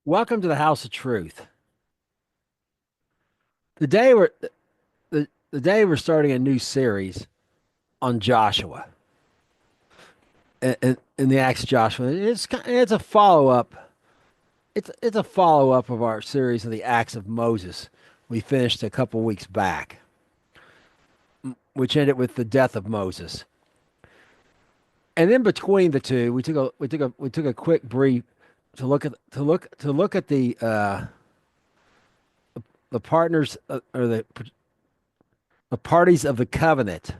Welcome to the House of Truth. Today we're the day we're starting a new series on Joshua in the Acts of Joshua. It's a follow up. It's a follow up of our series of the Acts of Moses. We finished a couple weeks back, which ended with the death of Moses. And in between the two, we took a quick brief to look at the partners or the parties of the covenant,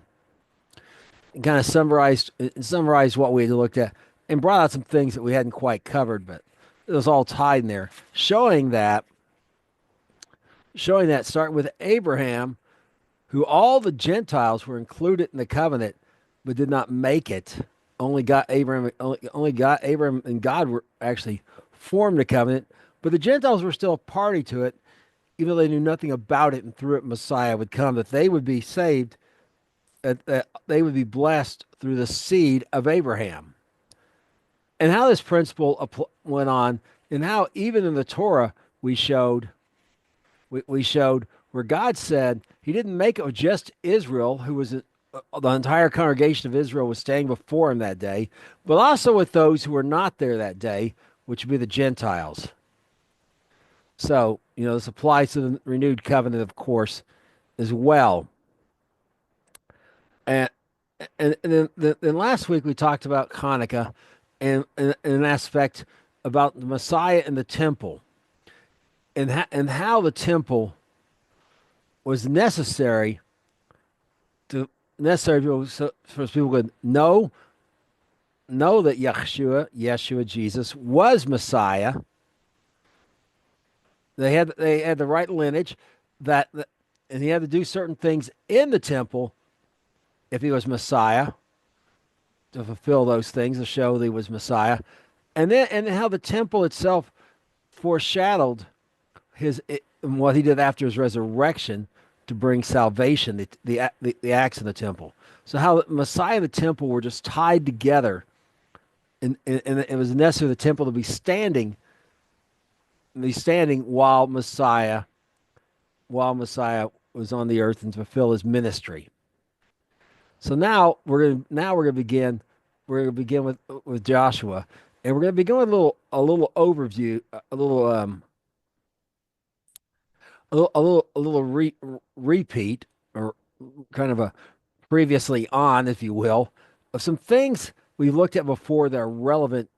and kind of summarized what we had looked at and brought out some things that we hadn't quite covered, but it was all tied in there, showing that starting with Abraham, who all the Gentiles were included in the covenant, but did not make it. Only got Abraham and God were actually formed the covenant, but the Gentiles were still a party to it, even though they knew nothing about it. And through it, Messiah would come, that they would be saved, that they would be blessed through the seed of Abraham. And how this principle went on, and how even in the Torah we showed where God said He didn't make it with just Israel, who was the entire congregation of Israel was staying before Him that day, but also with those who were not there that day, which would be the Gentiles. So, this applies to the renewed covenant, of course, as well. And then last week we talked about Hanukkah and an aspect about the Messiah and the temple, and how the temple was necessary for people to know that Yeshua Jesus was Messiah. They had the right lineage, and he had to do certain things in the temple if he was Messiah, to fulfill those things, to show that he was Messiah. And then how the temple itself foreshadowed what he did after his resurrection to bring salvation, the acts of the temple. So how the Messiah and the temple were just tied together, and it was necessary for the temple to be standing while Messiah was on the earth and to fulfill his ministry. So now we're gonna begin with Joshua, and we're gonna begin with a little overview, a little repeat, or kind of a previously on, if you will, of some things we looked at before that are relevant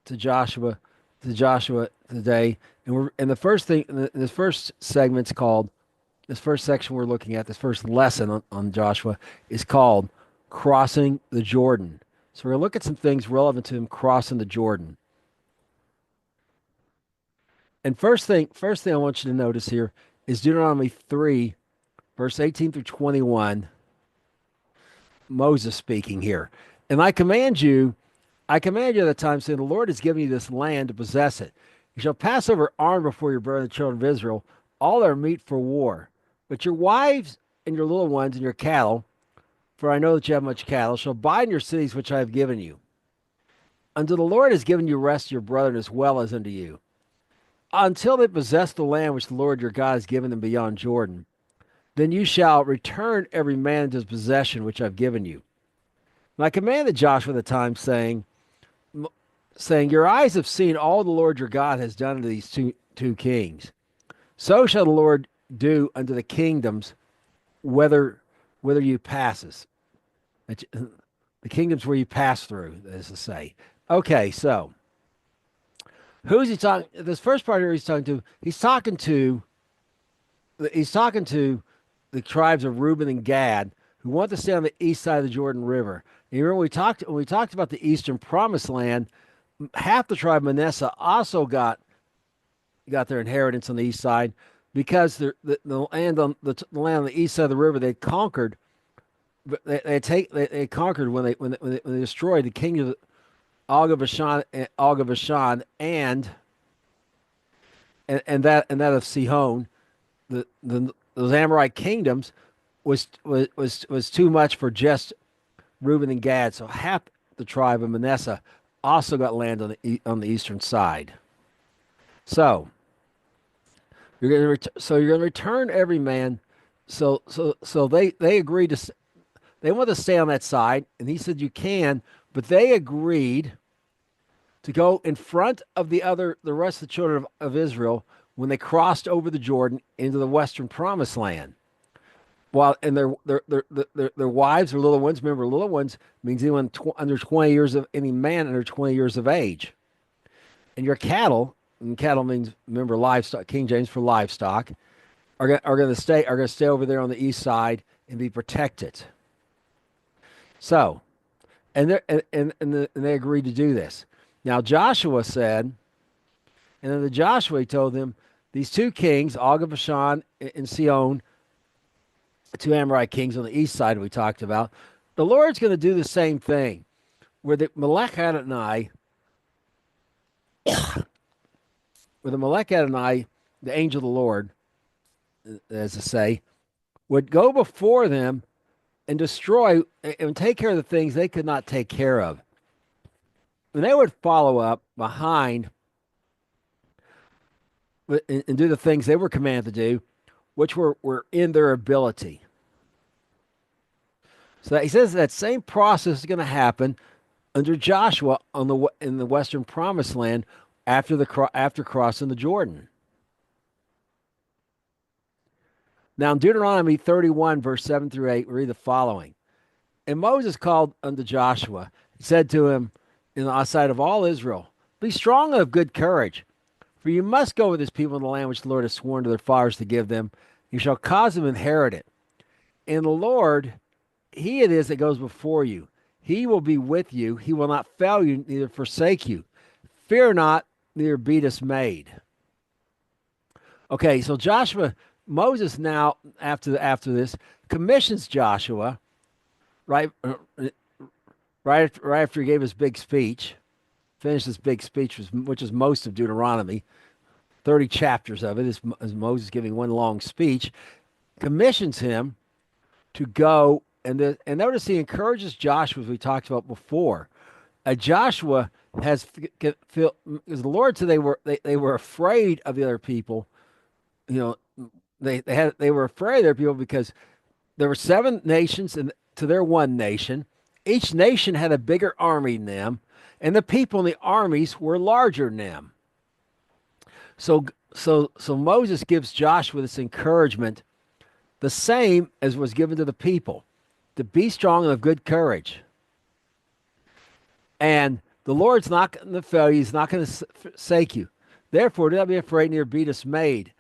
to Joshua today. And the first thing, this first segment's called, this first section we're looking at, this first lesson on Joshua is called Crossing the Jordan. So we're going to look at some things relevant to him crossing the Jordan. And first thing I want you to notice here is Deuteronomy 3, verse 18 through 21, Moses speaking here. And I command you at the time, saying, the Lord has given you this land to possess it. You shall pass over armed before your brethren, the children of Israel, all that are meet for war. But your wives and your little ones and your cattle, for I know that you have much cattle, shall abide in your cities which I have given you. Until the Lord has given you rest to your brethren as well as unto you, until they possess the land which the Lord your God has given them beyond Jordan. Then you shall return every man to his possession which I've given you. And I commanded Joshua at the time, saying, your eyes have seen all the Lord your God has done to these two kings. So shall the Lord do unto the kingdoms whither you passes. The kingdoms where you pass through, that is to say. Okay, so who's he talking? This first part here he's talking to the tribes of Reuben and Gad, who want to stay on the east side of the Jordan River. And you remember when we talked about the eastern promised land, half the tribe of Manasseh also got their inheritance on the east side, because the land on the east side of the river they conquered. But they conquered when they destroyed the king of Og of Bashan, and that of Sihon. Those Amorite kingdoms was too much for just Reuben and Gad. So half the tribe of Manasseh also got land on the eastern side. So you're going to return every man. So they agreed they want to stay on that side, and he said you can, but they agreed to go in front of the rest of the children of Israel when they crossed over the Jordan into the western promised land. While and their wives or little ones, remember little ones means anyone under 20 years of any man under 20 years of age. And your cattle, and cattle means remember livestock, King James for livestock, are going to stay over there on the east side and be protected. So, and they agreed to do this. Now Joshua said, and then the Joshua he told them, these two kings, Og of Bashan and Sihon, two Amorite kings on the east side we talked about, the Lord's going to do the same thing. Where the Melech Adonai, where the Melech Adonai, the angel of the Lord, as I say, would go before them and destroy and take care of the things they could not take care of. And they would follow up behind and do the things they were commanded to do, which were in their ability. So he says that same process is going to happen under Joshua in the western promised land after crossing the Jordan. Now in Deuteronomy 31 verse 7 through 8 we read the following. And Moses called unto Joshua, he said to him in the sight of all Israel, be strong and of good courage, for you must go with this people in the land which the Lord has sworn to their fathers to give them. You shall cause them to inherit it. And the Lord, he it is that goes before you. He will be with you. He will not fail you, neither forsake you. Fear not, neither be dismayed. Okay, so Moses now, after this, commissions Joshua, right, right after he gave his big speech, finished his big speech, which is most of Deuteronomy, 30 chapters of it is Moses giving one long speech, commissions him to go and notice he encourages Joshua as we talked about before. Joshua has feel because the Lord said they were afraid of the other people. You know, they were afraid of their people because there were seven nations and to their one nation. Each nation had a bigger army than them, and the people in the armies were larger than them. So Moses gives Joshua this encouragement, the same as was given to the people, to be strong and of good courage. And the Lord's not going to fail you. He's not going to forsake you. Therefore, do not be afraid, neither be dismayed.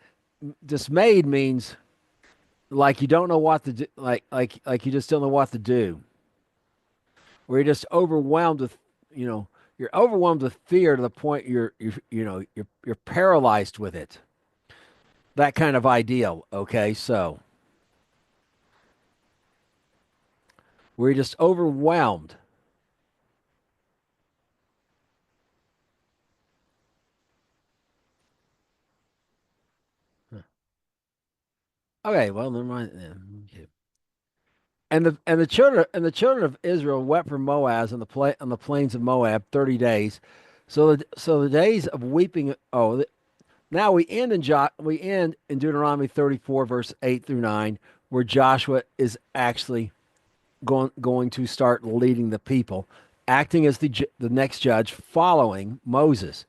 Dismayed means like you don't know what to do, like you just don't know what to do, where you're just overwhelmed with, you're overwhelmed with fear to the point you're paralyzed with it. That kind of ideal. Okay, so where you're just overwhelmed. Okay, well, never mind. Okay. And the children of Israel wept for Moab on the plains of Moab 30 days. So the days of weeping. Now we end in Deuteronomy 34 verse 8 through 9, where Joshua is actually going to start leading the people, acting as the next judge following Moses.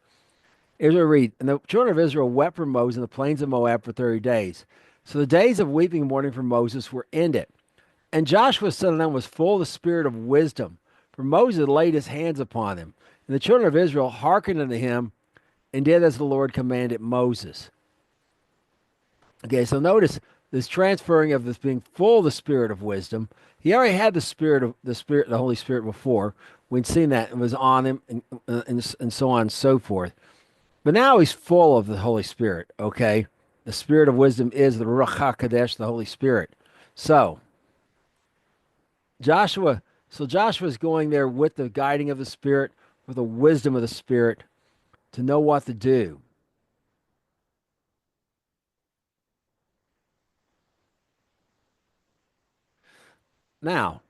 Here's what we read. And the children of Israel wept for Moses in the plains of Moab for 30 days. So the days of weeping and mourning for Moses were ended. And Joshua, son of Nun, was full of the spirit of wisdom, for Moses laid his hands upon him. And the children of Israel hearkened unto him and did as the Lord commanded Moses. Okay, so notice this transferring of this being full of the spirit of wisdom. He already had the Holy Spirit before. We'd seen that it was on him and so on and so forth. But now he's full of the Holy Spirit, okay? The spirit of wisdom is the Ruach HaKodesh, the Holy Spirit. So, Joshua, Joshua's going there with the guiding of the Spirit, with the wisdom of the Spirit to know what to do. Now,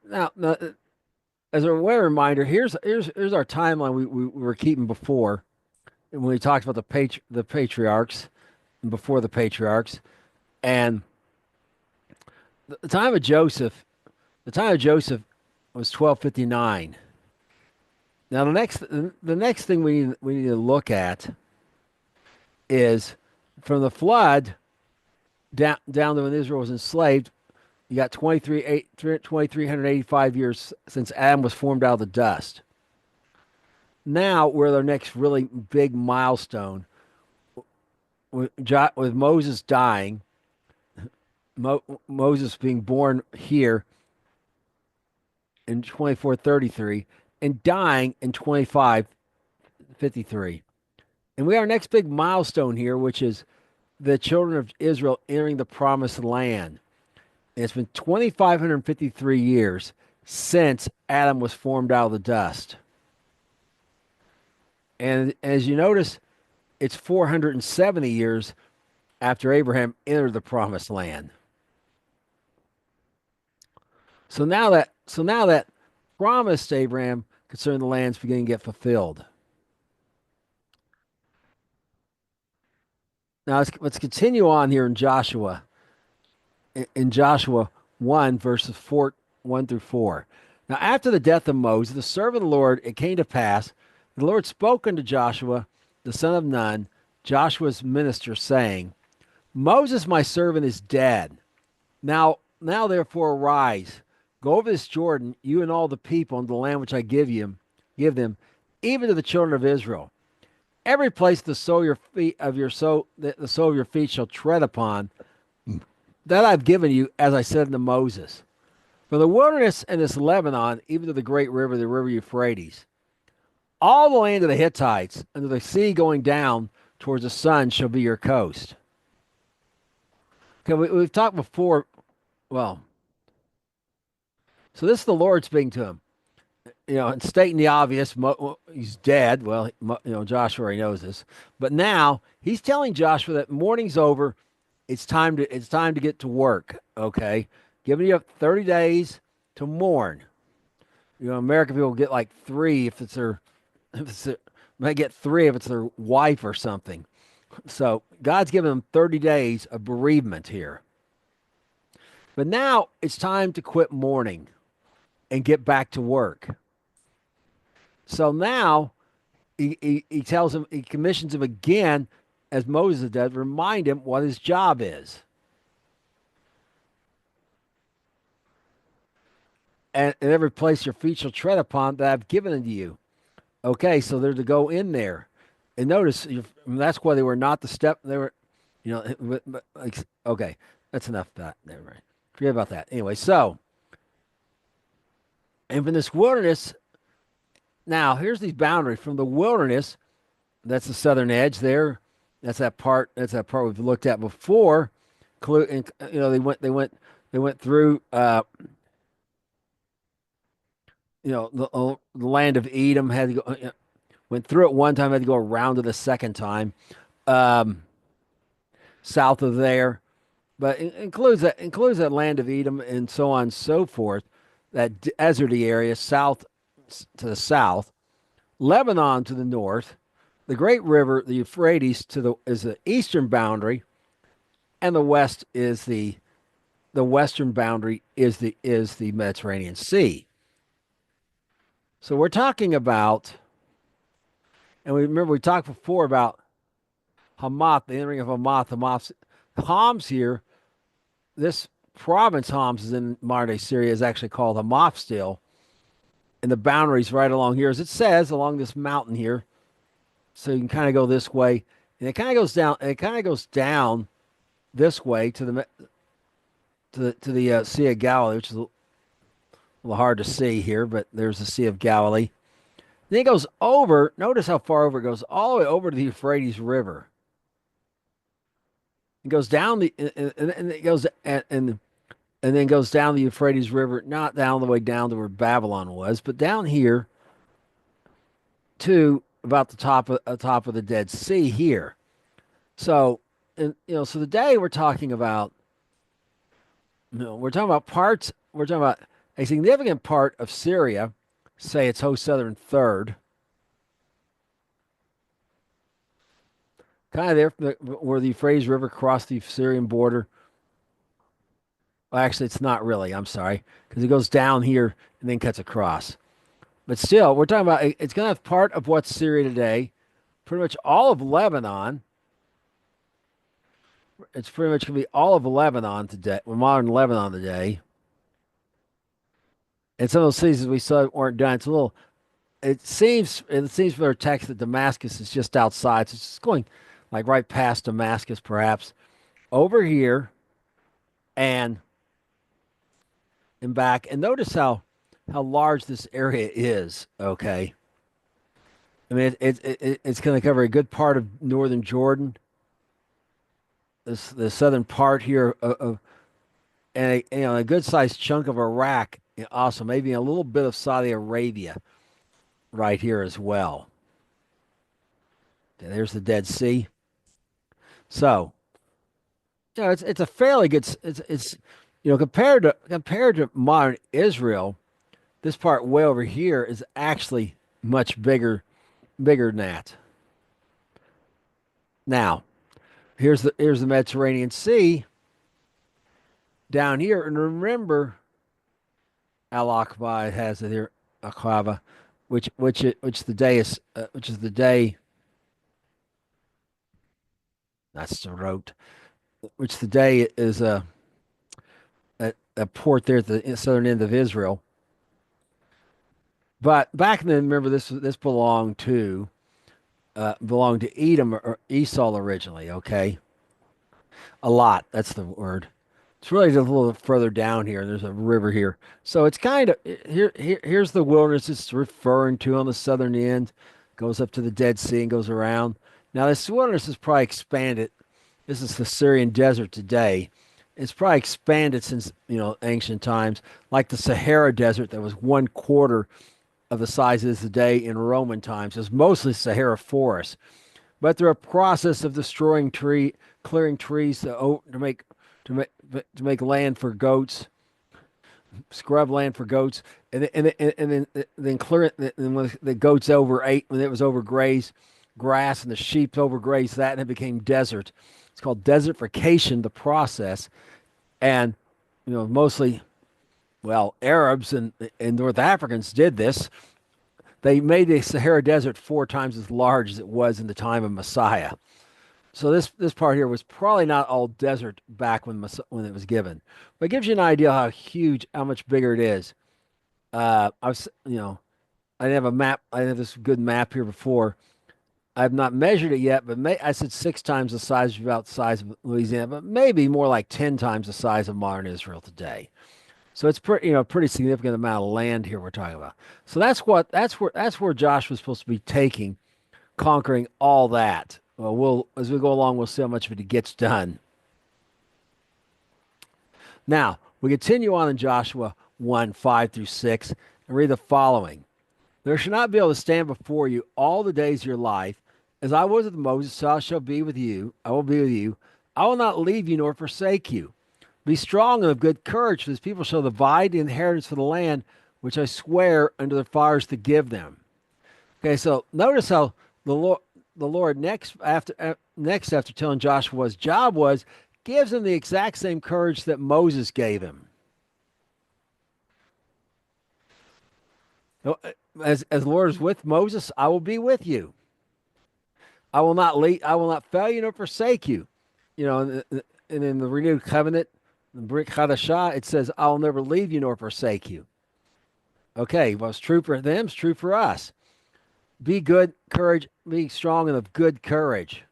now, as a way reminder, here's our timeline we were keeping before. when he talks about the patriarchs and before the patriarchs, and the time of Joseph, the time of Joseph was 1259. Now the next thing we need to look at is from the flood down to when Israel was enslaved. You got 2,385 years since Adam was formed out of the dust. Now we're the next really big milestone with Moses dying, Moses being born here in 2433 and dying in 2553. And we have our next big milestone here, which is the children of Israel entering the promised land. And it's been 2,553 years since Adam was formed out of the dust. And as you notice, it's 470 years after Abraham entered the promised land. So now that promise to Abraham concerning the land is beginning to get fulfilled. Now let's continue on here in Joshua. In Joshua 1, verses 1 through 4. Now, after the death of Moses, the servant of the Lord, it came to pass, the Lord spoke unto Joshua, the son of Nun, Joshua's minister, saying, Moses, my servant, is dead. Now therefore arise, go over this Jordan, you and all the people, into the land which I give them, even to the children of Israel. Every place the sole of your feet the sole of your feet shall tread upon, that I've given you, as I said unto Moses. From the wilderness and this Lebanon, even to the great river, the river Euphrates, all the land of the Hittites, and to the sea going down towards the sun shall be your coast. Okay, we've talked before. Well, so this is the Lord speaking to him. And stating the obvious, he's dead. Well, Joshua already knows this, but now he's telling Joshua that morning's over. It's time to get to work. Okay, giving you 30 days to mourn. American people get like three if it's their, if it's their, might get three if it's their wife or something. So God's giving them 30 days of bereavement here. But now it's time to quit mourning and get back to work. So now he tells him, he commissions him again, as Moses does, remind him what his job is. And every place your feet shall tread upon that I've given unto you. Okay, so they're to go in there. And notice, that's why they were not the step, they were, okay, that's enough of that. Never mind. Forget about that. Anyway, and from this wilderness, now here's these boundaries. From the wilderness, that's the southern edge there. That's that part. That's that part we've looked at before. And, they went through, the land of Edom. Had to go, went through it one time. Had to go around it a second time, south of there. But it includes that land of Edom and so on and so forth. That deserty area, south to the south, Lebanon to the north, the great river, the Euphrates, is the eastern boundary, and the western boundary is the Mediterranean Sea. So we're talking about, and we talked before about Hamath, the entering of Hamath. Homs here, this province Homs is in modern day Syria, is actually called Hamath still, and the boundaries right along here, as it says, along this mountain here. So you can kind of go this way, and it kind of goes down. And it kind of goes down this way to the Sea of Galilee, which is a little hard to see here, but there's the Sea of Galilee. Then it goes over. Notice how far over it goes. All the way over to the Euphrates River. It goes down and it goes and then goes down the Euphrates River, not down the way down to where Babylon was, but down here to about the top of the Dead Sea here. So, so today we're talking about, we're talking about parts. We're talking about a significant part of Syria, say its whole southern third, kind of there where the Euphrates River crossed the Syrian border. Well, actually, it's not really. I'm sorry, because it goes down here and then cuts across. But still, we're talking about it's going to have part of what's Syria today, pretty much all of Lebanon. It's pretty much going to be all of Lebanon today, well, modern Lebanon today. And some of those cities we saw weren't done. It's a little. It seems from their text that Damascus is just outside. So it's just going like right past Damascus, perhaps over here and back. And notice how large this area is. Okay, I mean it's going to cover a good part of northern Jordan, this the southern part here of and a good sized chunk of Iraq. Also, maybe a little bit of Saudi Arabia right here as well. And there's the Dead Sea. So it's a fairly good. It's compared to modern Israel, this part way over here is actually much bigger than that. Now, here's the Mediterranean Sea down here, and remember, Al Aqaba has it here, Aqaba, which the day is which is the day that's the road, which the day is a port there at the southern end of Israel. But back then, remember this belonged to Edom or Esau originally. Okay, a lot. That's the word. It's really just a little further down here. There's a river here, so it's kind of here's the wilderness it's referring to on the southern end. Goes up to the Dead Sea and goes around. Now this wilderness is probably expanded. This is the Syrian desert today. It's probably expanded since ancient times, like the Sahara Desert that was 1/4 of the size it is today in Roman times. It's mostly Sahara forest, but through a process of clearing trees to make land for goats, scrub land for goats, and then clear it. And when the goats overate, when it was overgrazed, grass and the sheep overgrazed that, and it became desert. It's called desertification, the process, and mostly Arabs and North Africans did this. They made the Sahara Desert 4 times as large as it was in the time of Messiah. So this part here was probably not all desert back when it was given, but it gives you an idea how much bigger it is. I was, I didn't have a map. I didn't have this good map here before. I've not measured it yet, but I said 6 times the size, about the size of Louisiana, but maybe more like 10 times the size of modern Israel today. So it's pretty significant amount of land here we're talking about. So that's where Josh was supposed to be taking, conquering all that. Well, as we go along, we'll see how much of it he gets done. Now we continue on in Joshua 1:5 through 6 and read the following: There shall not be able to stand before you all the days of your life, as I was with Moses, so I shall be with you. I will be with you. I will not leave you nor forsake you. Be strong and of good courage, for this people shall divide the inheritance for the land which I swear unto their fathers to give them. Okay, so notice how the Lord next after telling Joshua what his job was, gives him the exact same courage that Moses gave him. As the Lord is with Moses, I will be with you. I will not fail you nor forsake you. And in the renewed covenant, the Brit Chadashah, it says, I will never leave you nor forsake you. Okay, what's true for them is true for us. Be good courage, be strong and of good courage.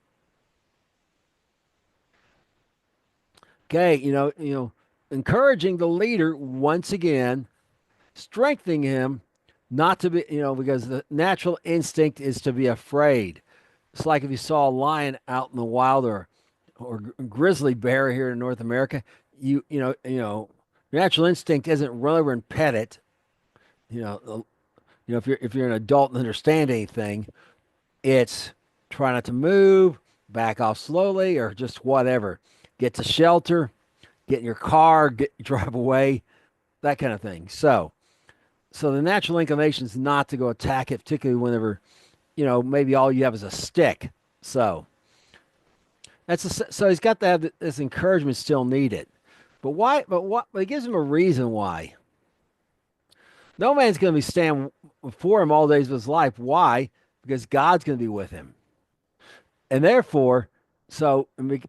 Okay, encouraging the leader once again, strengthening him not to be, because the natural instinct is to be afraid. It's like if you saw a lion out in the wild or grizzly bear here in North America, your natural instinct isn't run over and pet it. You know, if you're an adult and understand anything, it's try not to move, back off slowly, or just whatever. Get to shelter, get in your car, drive away, that kind of thing. So the natural inclination is not to go attack it, particularly whenever maybe all you have is a stick. So So he's got to have this encouragement still needed. But why? But what? But it gives him a reason why. No man's going to be standing before him all days of his life. Why? Because God's going to be with him, and therefore,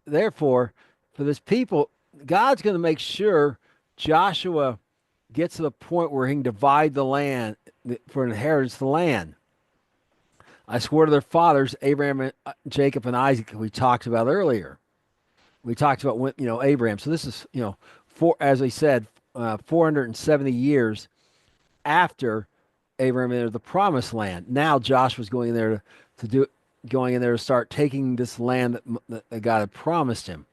therefore, for this people, God's going to make sure Joshua gets to the point where he can divide the land for inheritance the land. I swore to their fathers, Abraham, and Jacob, and Isaac. We talked about earlier. We talked about Abraham. So this is as I said, 470 years after Abraham entered the promised land. Now Joshua's going in there to do going in there to start taking this land that God had promised him.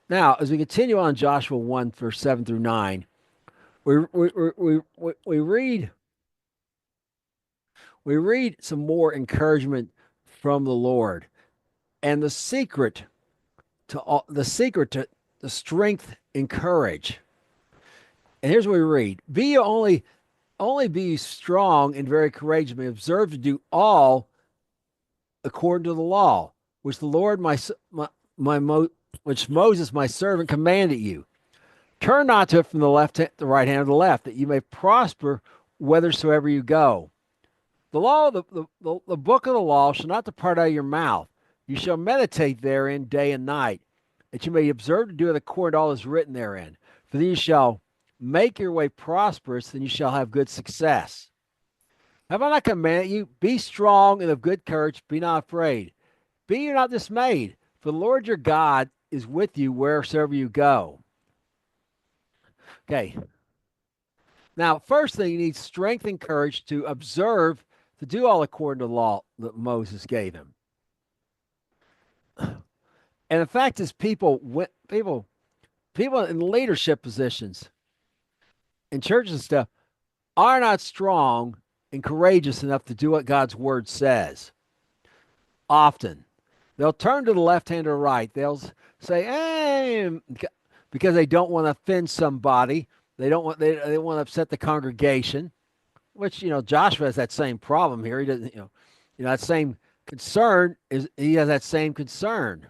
Now, as we continue on Joshua 1, verse 7 through 9, we read some more encouragement from the Lord. And the secret to the strength and courage. And here's what we read: Be only be strong and very courageous, and observe to do all according to the law, which the Lord which Moses my servant commanded you. Turn not to it from the right hand or the left, that you may prosper whithersoever you go. The book of the law shall not depart out of your mouth. You shall meditate therein day and night, that you may observe to do it according to all that is written therein. For then you shall make your way prosperous, and you shall have good success. Have I not commanded you? Be strong and of good courage. Be not afraid. Be you not dismayed, for the Lord your God is with you wheresoever you go. Okay. Now, first thing, you need strength and courage to observe, to do all according to the law that Moses gave him. And the fact is, people in leadership positions in churches and stuff are not strong and courageous enough to do what God's word says. Often, they'll turn to the left hand or right. They'll say, "Hey," because they don't want to offend somebody. They want to upset the congregation. Which Joshua has that same problem here. He doesn't that same concern is he has that same concern.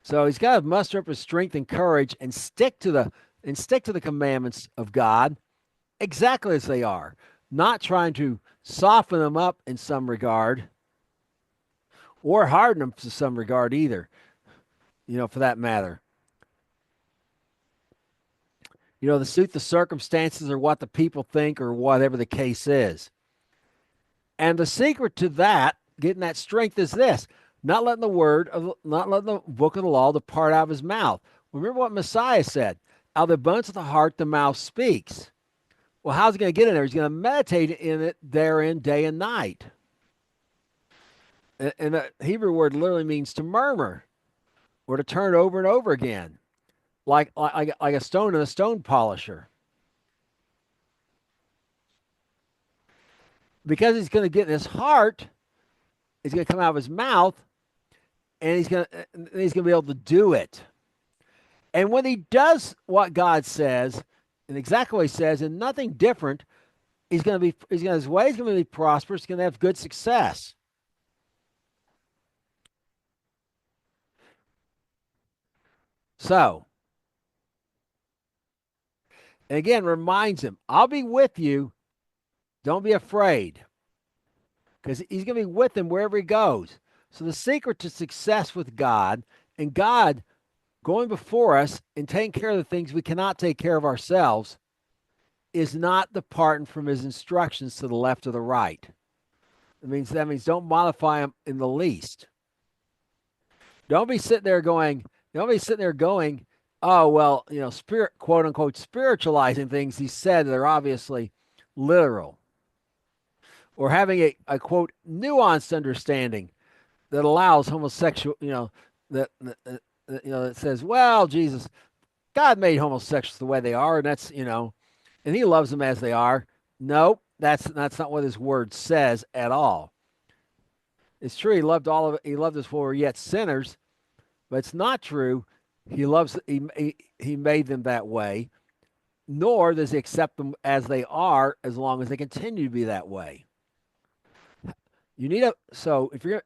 So he's got to muster up his strength and courage and stick to the commandments of God exactly as they are, not trying to soften them up in some regard or harden them to some regard either, for that matter. To suit the circumstances or what the people think or whatever the case is. And the secret to that, getting that strength, is this: not letting the book of the law depart out of his mouth. Remember what Messiah said: out of the abundance of the heart, the mouth speaks. Well, how's he going to get in there? He's going to meditate in it therein day and night. And the Hebrew word literally means to murmur or to turn over and over again, like a stone in a stone polisher. Because he's going to get in his heart, it's going to come out of his mouth, and he's going to be able to do it. And when he does what God says, and exactly what he says, and nothing different, his way's going to be prosperous. He's going to have good success. So, and again, reminds him, I'll be with you. Don't be afraid. Because he's going to be with him wherever he goes. So the secret to success with God, and God going before us and taking care of the things we cannot take care of ourselves, is not departing from his instructions to the left or the right. That means don't modify them in the least. Don't be sitting there going, oh, well, quote unquote, spiritualizing things he said that are obviously literal. Or having a quote, nuanced understanding that allows homosexual, that says, well, God made homosexuals the way they are, and that's, and he loves them as they are. Nope, that's not what his word says at all. It's true, he loved us while we were yet sinners, but it's not true. He made them that way. nor does he accept them as they are as long as they continue to be that way. You need a so if you're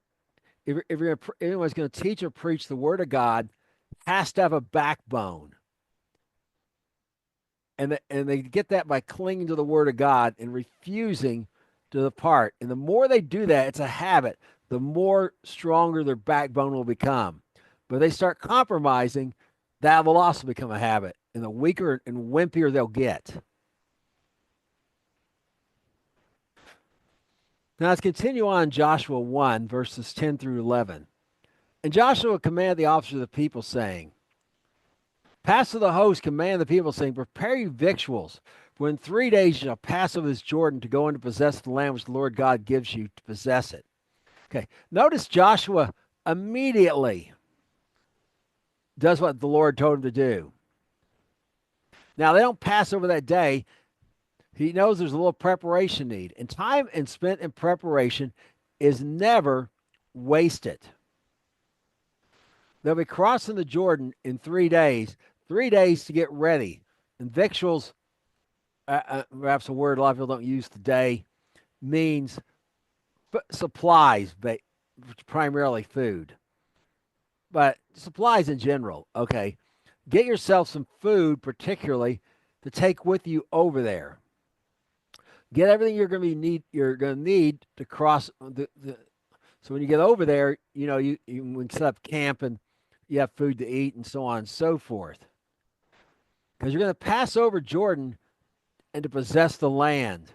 gonna, anyone's going to teach or preach the word of God, has to have a backbone, and they get that by clinging to the word of God and refusing to depart. And the more they do that, it's a habit. The more stronger their backbone will become. But they start compromising, that will also become a habit, and the weaker and wimpier they'll get. Now let's continue on Joshua 1, verses 10 through 11. And Joshua commanded the officers of the people, saying, Pass to the host, command the people, saying, Prepare you victuals, for in 3 days you shall pass over this Jordan to go in to possess the land which the Lord God gives you to possess it. Okay, notice Joshua immediately does what the Lord told him to do. Now, they don't pass over that day. He knows there's a little preparation need, and time and spent in preparation is never wasted. They'll be crossing the Jordan in 3 days to get ready. And victuals, perhaps a word a lot of people don't use today, means supplies, primarily food, but supplies in general. Okay, get yourself some food, particularly to take with you over there. Get everything You're going to need to cross So when you get over there, you can set up camp and you have food to eat and so on and so forth. Because you're going to pass over Jordan and to possess the land.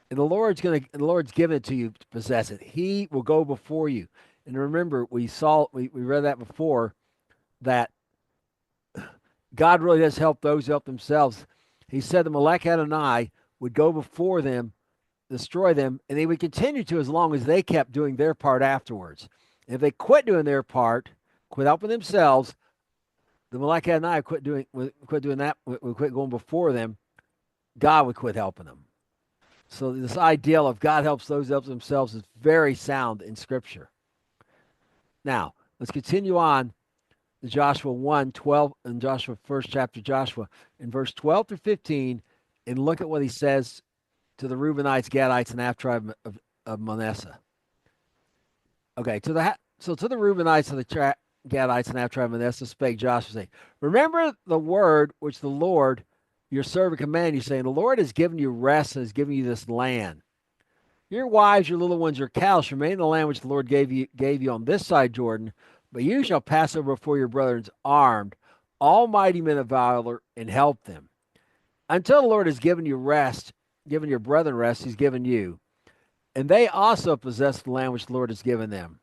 And the Lord's given it to you to possess it. He will go before you. And remember, we read that before, that God really does help those who help themselves. He said the Melech Adonai would go before them, destroy them, and they would continue to as long as they kept doing their part afterwards. And if they quit doing their part, quit helping themselves, the Melech Adonai would quit doing that, would quit going before them. God would quit helping them. So this ideal of God helps those who help themselves is very sound in Scripture. Now, let's continue on to Joshua 1:12 and Joshua, first chapter Joshua, in verse 12 through 15, and look at what he says to the Reubenites, Gadites, and half tribe of Manasseh. Okay, to the Reubenites and the Gadites and half tribe of Manasseh spake Joshua, saying, Remember the word which the Lord your servant commanded you, saying, The Lord has given you rest and has given you this land. Your wives, your little ones, your cattle shall remain in the land which the Lord gave you on this side Jordan, but you shall pass over before your brethren armed, all mighty men of valor, and help them. Until the Lord has given you rest, given your brethren rest, he's given you. And they also possess the land which the Lord has given them.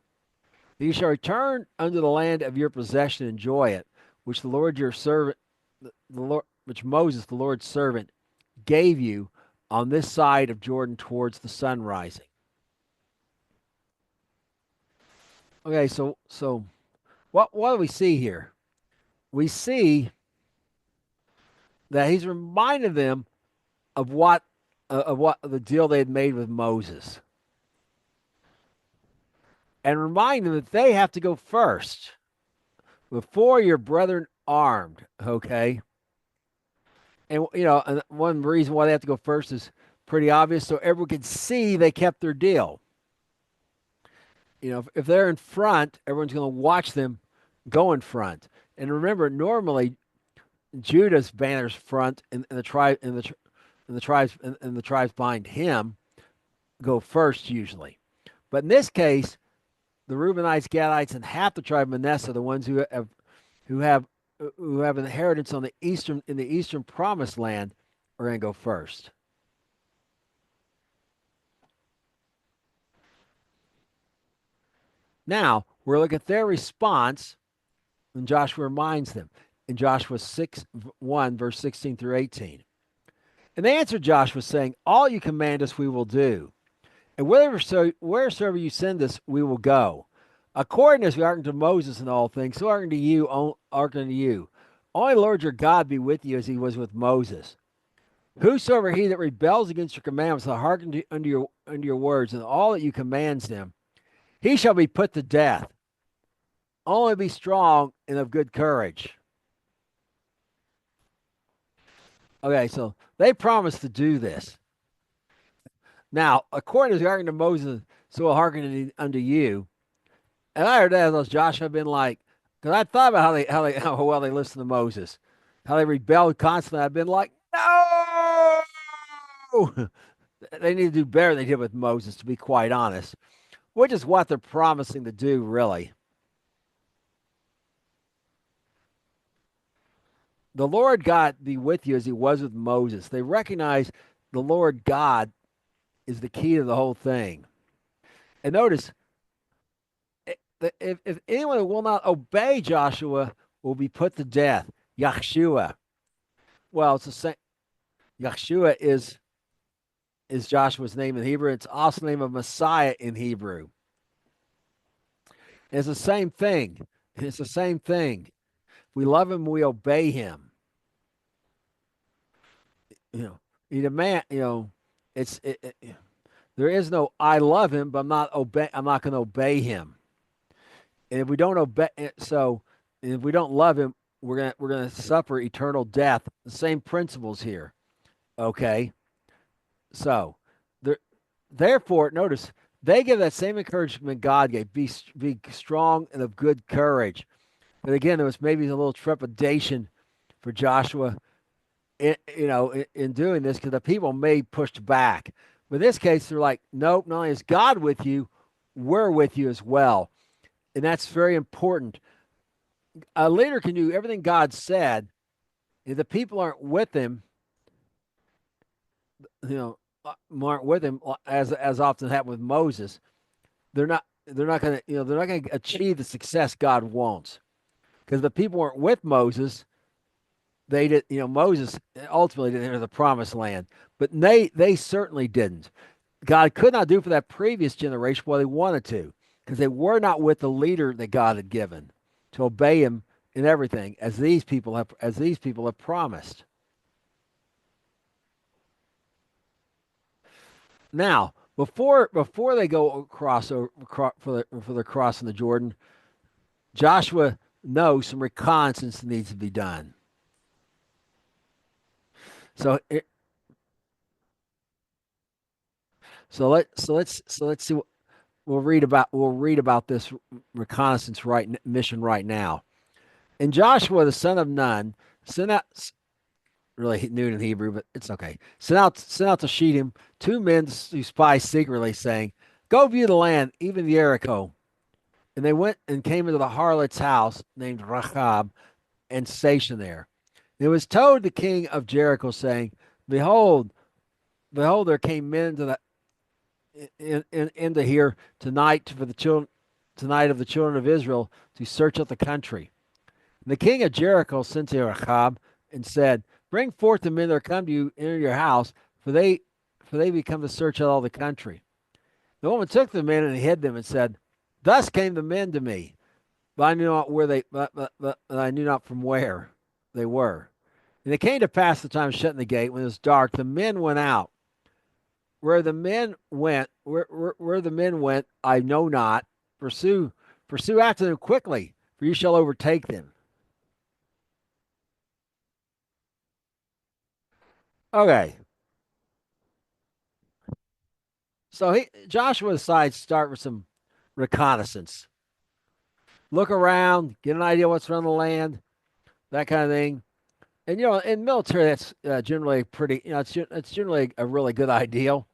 You shall return unto the land of your possession and enjoy it, which the Lord your servant, which Moses, the Lord's servant, gave you on this side of Jordan towards the sun rising. Okay, so what do we see here? We see that he's reminded them of what the deal they had made with Moses, and remind them that they have to go first before your brethren armed. Okay, and and one reason why they have to go first is pretty obvious, so everyone can see they kept their deal. If they're in front, everyone's going to watch them go in front. And remember, normally Judah's banner's front, and the tribes behind him go first usually. But in this case, the Reubenites, Gadites, and half the tribe of Manasseh, the ones who have inheritance in the eastern promised land, are going to go first. Now, we're looking at their response, and Joshua reminds them in Joshua 1, verse 16 through 18. And they answered Joshua, saying, All you command us we will do, and wheresoever you send us we will go. According as we hearken to Moses in all things, so hearken to you. Only the Lord your God be with you as he was with Moses. Whosoever he that rebels against your commandments, will hearken unto your words, and all that you commands them, he shall be put to death. Only be strong and of good courage. Okay, so they promised to do this. Now, according to hearken to Moses, so will hearken unto you. And I heard that those Joshua been like, because I thought about how well they listened to Moses, how they rebelled constantly. I've been like, no, they need to do better than they did with Moses, to be quite honest. Which is what they're promising to do, really. The Lord God be with you as he was with Moses. They recognize the Lord God is the key to the whole thing. And notice, if anyone will not obey Joshua, will be put to death. Yahshua. Well, it's the same. Yahshua is Joshua's name in Hebrew. It's also the name of Messiah in Hebrew. It's the same thing. It's the same thing. We love him, we obey him. You know, he demand. It's there is no I love him, but I'm not going to obey him. And if we don't obey, so if we don't love him, we're gonna suffer eternal death. The same principles here. Okay, so there, therefore, notice they give that same encouragement God gave: be strong and of good courage. But again, there was maybe a little trepidation for Joshua, in doing this because the people may pushed back. But in this case, they're like, nope. Not only is God with you, we're with you as well, and that's very important. A leader can do everything God said. If the people aren't with him, you know, aren't with him, as often happened with Moses, they're not going to they're not going to achieve the success God wants because the people weren't with Moses. They did, Moses ultimately didn't enter the promised land, but they certainly didn't. God could not do for that previous generation what he wanted to because they were not with the leader that God had given to obey him in everything as these people have promised. Now, before they go across for the crossing the Jordan, Joshua knows some reconnaissance needs to be done. So let's see. We'll read about this reconnaissance mission right now. And Joshua the son of Nun sent out, really new in Hebrew, but it's okay. Sent out to Shittim 2 men who spy secretly, saying, "Go view the land, even Jericho." And they went and came into the harlot's house named Rachab and stationed there. And it was told the king of Jericho, saying, "Behold, behold, there came men into here tonight for the children tonight of the children of Israel to search out the country." And the king of Jericho sent to Rachab and said, "Bring forth the men that are come to you into your house, for they become to search out all the country." The woman took the men and hid them and said, "Thus came the men to me, but I knew not where but I knew not from where they were." And it came to pass the time of shutting the gate, when it was dark, the men went out. Where the men went, I know not. Pursue after them quickly, for you shall overtake them. Okay, so Joshua decides to start with some reconnaissance, look around, get an idea what's around the land, that kind of thing. And in military, that's generally pretty. It's generally a really good idea.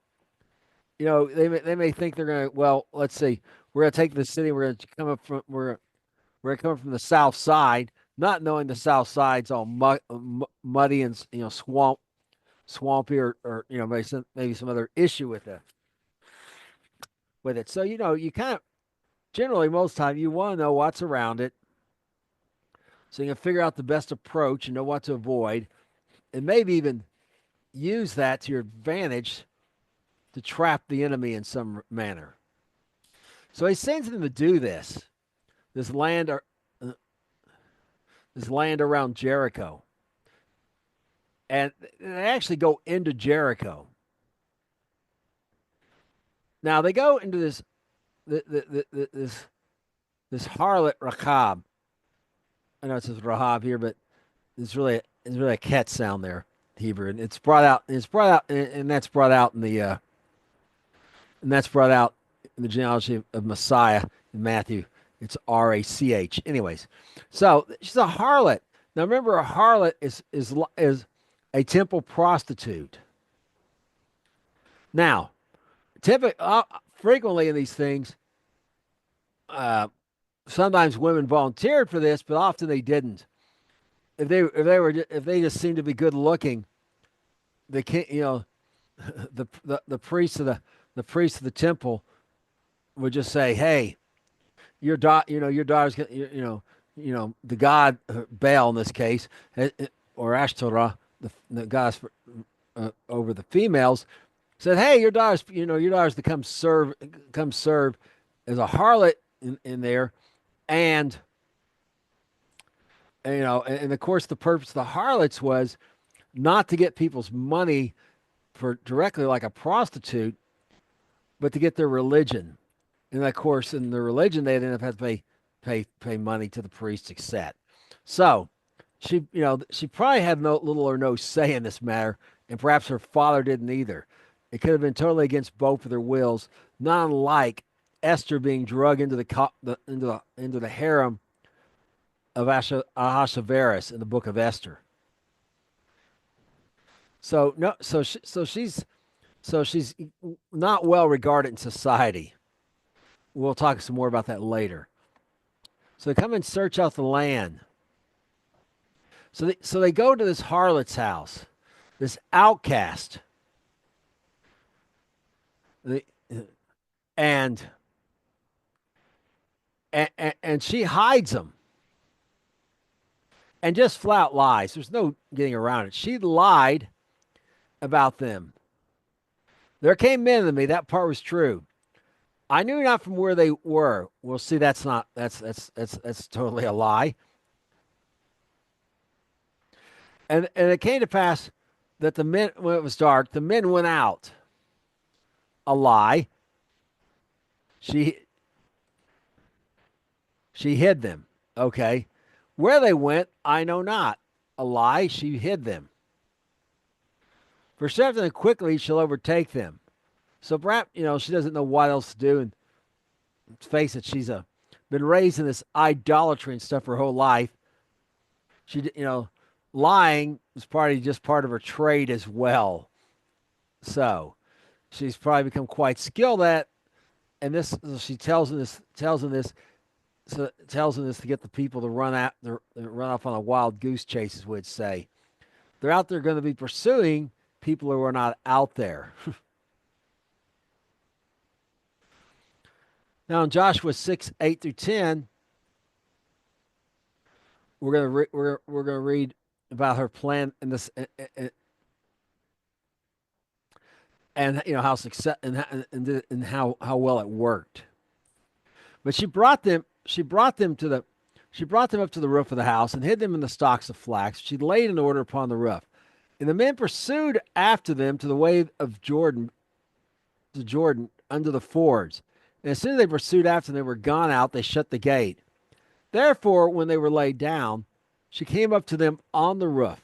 They may think they're gonna. Well, let's see. We're gonna take the city. We're coming from the south side, not knowing the south side's all muddy and swampy, or maybe some other issue with it. So you kind of generally most time you want to know what's around it, so you can figure out the best approach and know what to avoid, and maybe even use that to your advantage to trap the enemy in some manner. So he sends them to do this land or this land around Jericho, and they actually go into Jericho. Now they go into this harlot Rachab. I know it says Rahab here, but it's really a cat sound there. Hebrew, and it's brought out. It's brought out, and that's brought out in the and that's brought out in the genealogy of Messiah in Matthew. It's Rach. Anyways, so she's a harlot. Now remember, a harlot is a temple prostitute. Now, typically, frequently in these things, uh, sometimes women volunteered for this, but often they didn't. If they just seemed to be good looking, they can't. The priest of the priest of the temple would just say, "Hey, your daughter's the god Baal in this case, or Ashtoreth, the goddess over the females, said, "Hey, your daughter's to come serve as a harlot in there, and and of course the purpose of the harlots was not to get people's money for directly like a prostitute, but to get their religion." And of course, in the religion, they'd end up having to pay money to the priest, etc. So she probably had no little or no say in this matter, and perhaps her father didn't either. It could have been totally against both of their wills, not unlike Esther being drugged into the harem of Ahasuerus in the book of Esther. So no, so she's not well regarded in society. We'll talk some more about that later. So they come and search out the land. So they go to this harlot's house, this outcast, the, and, and she hides them and just flat lies. There's no getting around it. She lied about them. There came men to me. That part was true. I knew not from where they were. Well, see, that's totally a lie. And it came to pass that the men, when it was dark, the men went out. A lie. She she hid them. Okay. Where they went, I know not. A lie. She hid them. For certain quickly she'll overtake them. So perhaps she doesn't know what else to do. And face it, she's been raised in this idolatry and stuff her whole life. She lying is just part of her trade as well. So she's probably become quite skilled at. And this she tells them this to get the people to run off on a wild goose chase, as we'd say. They're out there going to be pursuing people who are not out there. Now in Joshua 6:8-10, we're gonna read about her plan in this, and how success and how well it worked. But she brought them up to the roof of the house and hid them in the stalks of flax. She laid in order upon the roof. And the men pursued after them to the way of Jordan, to Jordan, under the fords. And as soon as they pursued after them, they were gone out, they shut the gate. Therefore, when they were laid down, she came up to them on the roof.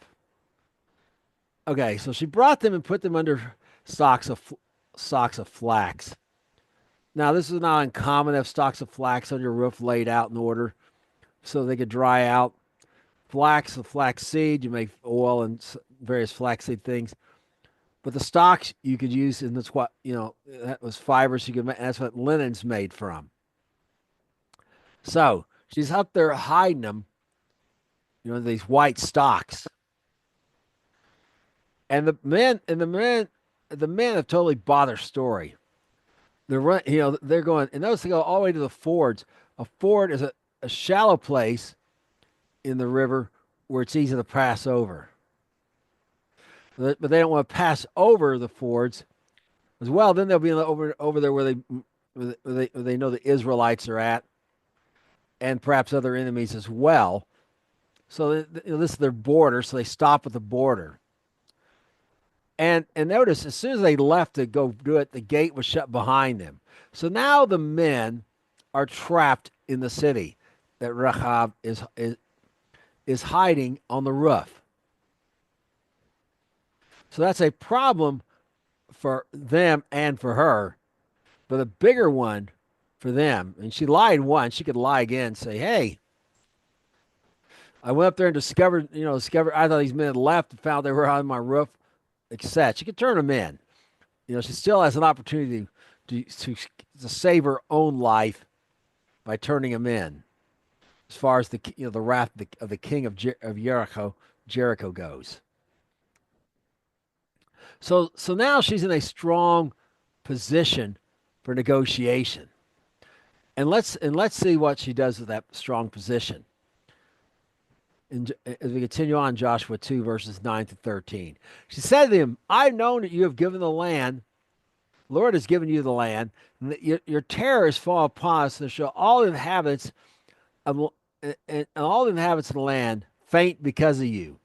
Okay, so she brought them and put them under stalks of flax. Now, this is not uncommon to have stalks of flax on your roof laid out in order so they could dry out. The flax seed, you make oil and various flaxseed things. But the stalks you could use, and that's what, that was fibers you could make. That's what linen's made from. So she's up there hiding them, these white stalks. And the men have totally bought her story. They're going, and those go all the way to the fords. A ford is a shallow place in the river where it's easy to pass over. But they don't want to pass over the fords as well. Then they'll be over there where they know the Israelites are at, and perhaps other enemies as well. So this is their border. So they stop at the border. And notice, as soon as they left to go do it, the gate was shut behind them. So now the men are trapped in the city that Rachab is hiding on the roof. So that's a problem for them and for her, but a bigger one for them. And she lied once. She could lie again and say, hey, I went up there and discovered, I thought these men had left and found they were on my roof, etc. She could turn them in. She still has an opportunity to save her own life by turning them in. As far as the wrath of the king of Jericho goes. So now she's in a strong position for negotiation. And let's see what she does with that strong position. As we continue on, Joshua 2, verses 9 to 13. She said to him, I've known that you have given the land, the Lord has given you the land, and that your terror has fallen upon us, and shall all the inhabitants of, and all the inhabitants of the land faint because of you.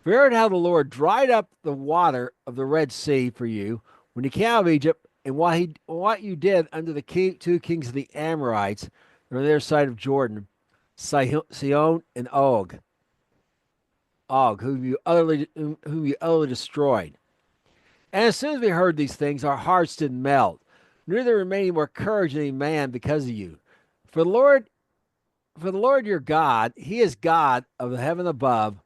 We heard how the Lord dried up the water of the Red Sea for you when you came out of Egypt, and what you did under the two kings of the Amorites on their side of Jordan, Sihon and Og, whom you utterly destroyed. And as soon as we heard these things, our hearts did melt. Neither remained any more courage in any man because of you. For the Lord your God, He is God of the heaven above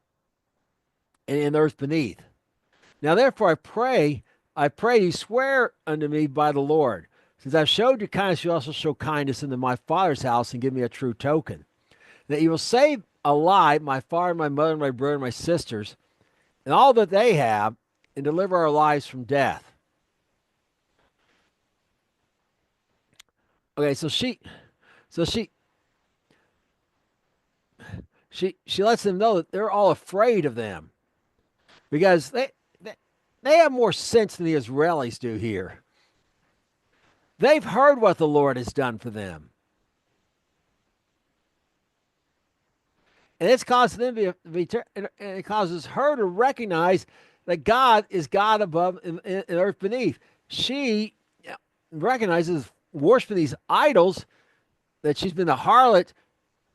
and in the earth beneath. Now therefore I pray you, swear unto me by the Lord. Since I've showed you kindness, you also show kindness unto my father's house, and give me a true token, that you will save alive my father, my mother, my brother, and my sisters, and all that they have, and deliver our lives from death. Okay, so she lets them know that they're all afraid of them because they, they have more sense than the Israelis do here. They've heard what the Lord has done for them. And it's caused them and it causes her to recognize that God is God above and earth beneath. She recognizes worshiping these idols, that she's been a harlot,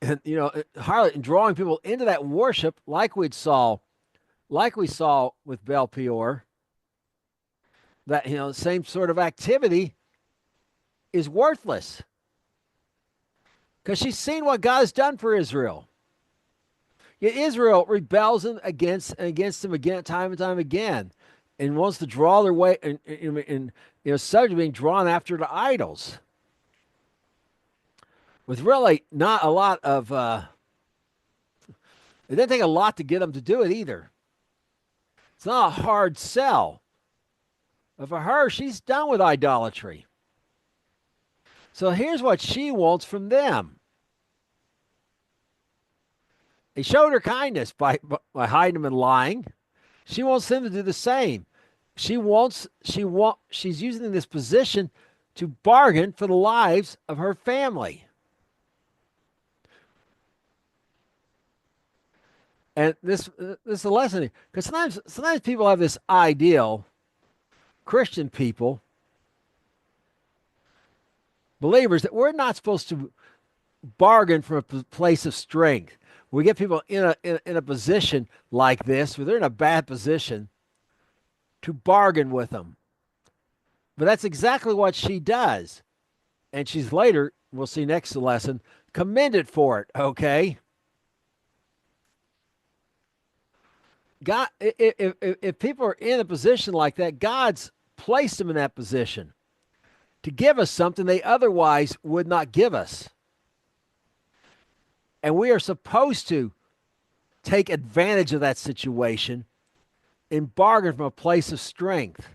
and harlot, and drawing people into that worship, like we saw with Baal Peor. That same sort of activity is worthless because she's seen what God has done for Israel. Yet Israel rebels against him again, time and time again, and wants to draw their way, and subject to being drawn after the idols, with really not a lot of. It didn't take a lot to get them to do it either. It's not a hard sell. But for her, she's done with idolatry. So here's what she wants from them. They showed her kindness by hiding them and lying. She wants them to do the same. She's using this position to bargain for the lives of her family. And this is a lesson, because sometimes people have this ideal, Christian people, believers, that we're not supposed to bargain from a place of strength. We get people in a position like this, where they're in a bad position, to bargain with them. But that's exactly what she does. And she's later, we'll see next lesson, commended for it, okay? God, if people are in a position like that, God's placed them in that position to give us something they otherwise would not give us. And we are supposed to take advantage of that situation and bargain from a place of strength,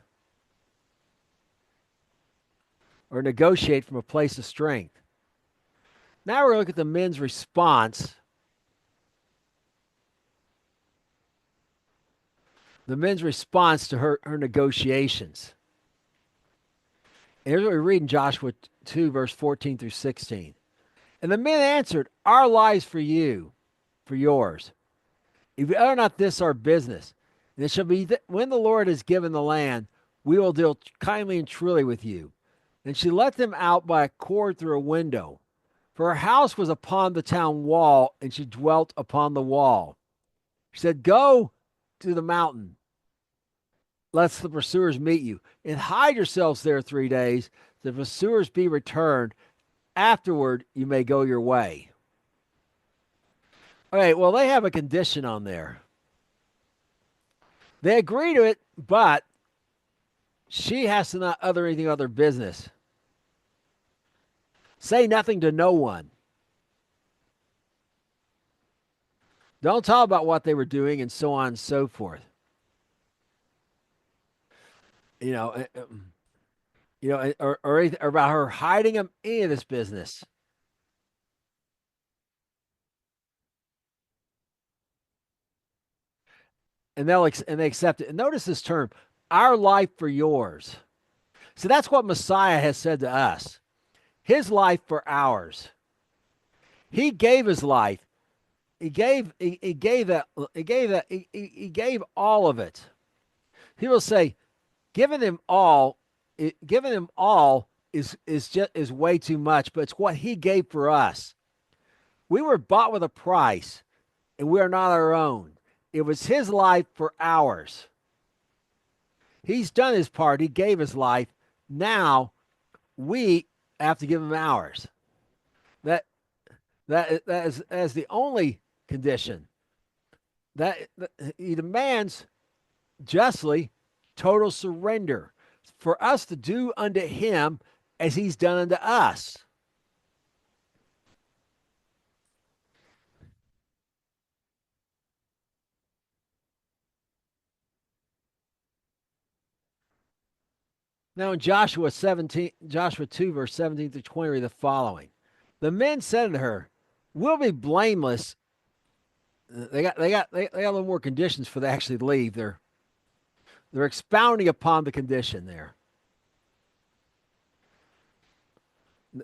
or negotiate from a place of strength. Now we're going to look at the men's response. The men's response to her negotiations. And here's what we read in Joshua 2, verse 14 through 16. And the men answered, our lives for you, for yours. If we utter not this our business, and it shall be that when the Lord has given the land, we will deal kindly and truly with you. And she let them out by a cord through a window. For her house was upon the town wall, and she dwelt upon the wall. She said, go to the mountain. lest the pursuers meet you, and hide yourselves there 3 days. The pursuers be returned. Afterward, you may go your way. All right, well, they have a condition on there. They agree to it, but she has to not utter anything other business. Say nothing to no one. Don't talk about what they were doing and so on and so forth. You know, or about her hiding them any of this business. And they accept it. And notice this term, our life for yours. So that's what Messiah has said to us. His life for ours. He gave his life. He gave that he gave all of it. He will say, giving him all, giving him all is way too much, but it's what he gave for us. We were bought with a price, and we are not our own. It was his life for ours. He's done his part. He gave his life. Now we have to give him ours. That that is the only condition. That he demands justly total surrender for us to do unto him as he's done unto us. Now in Joshua 17, Joshua 2, verse 17 through 20, read the following. The men said to her, we'll be blameless. They got a little more conditions for they actually leave. They're expounding upon the condition there.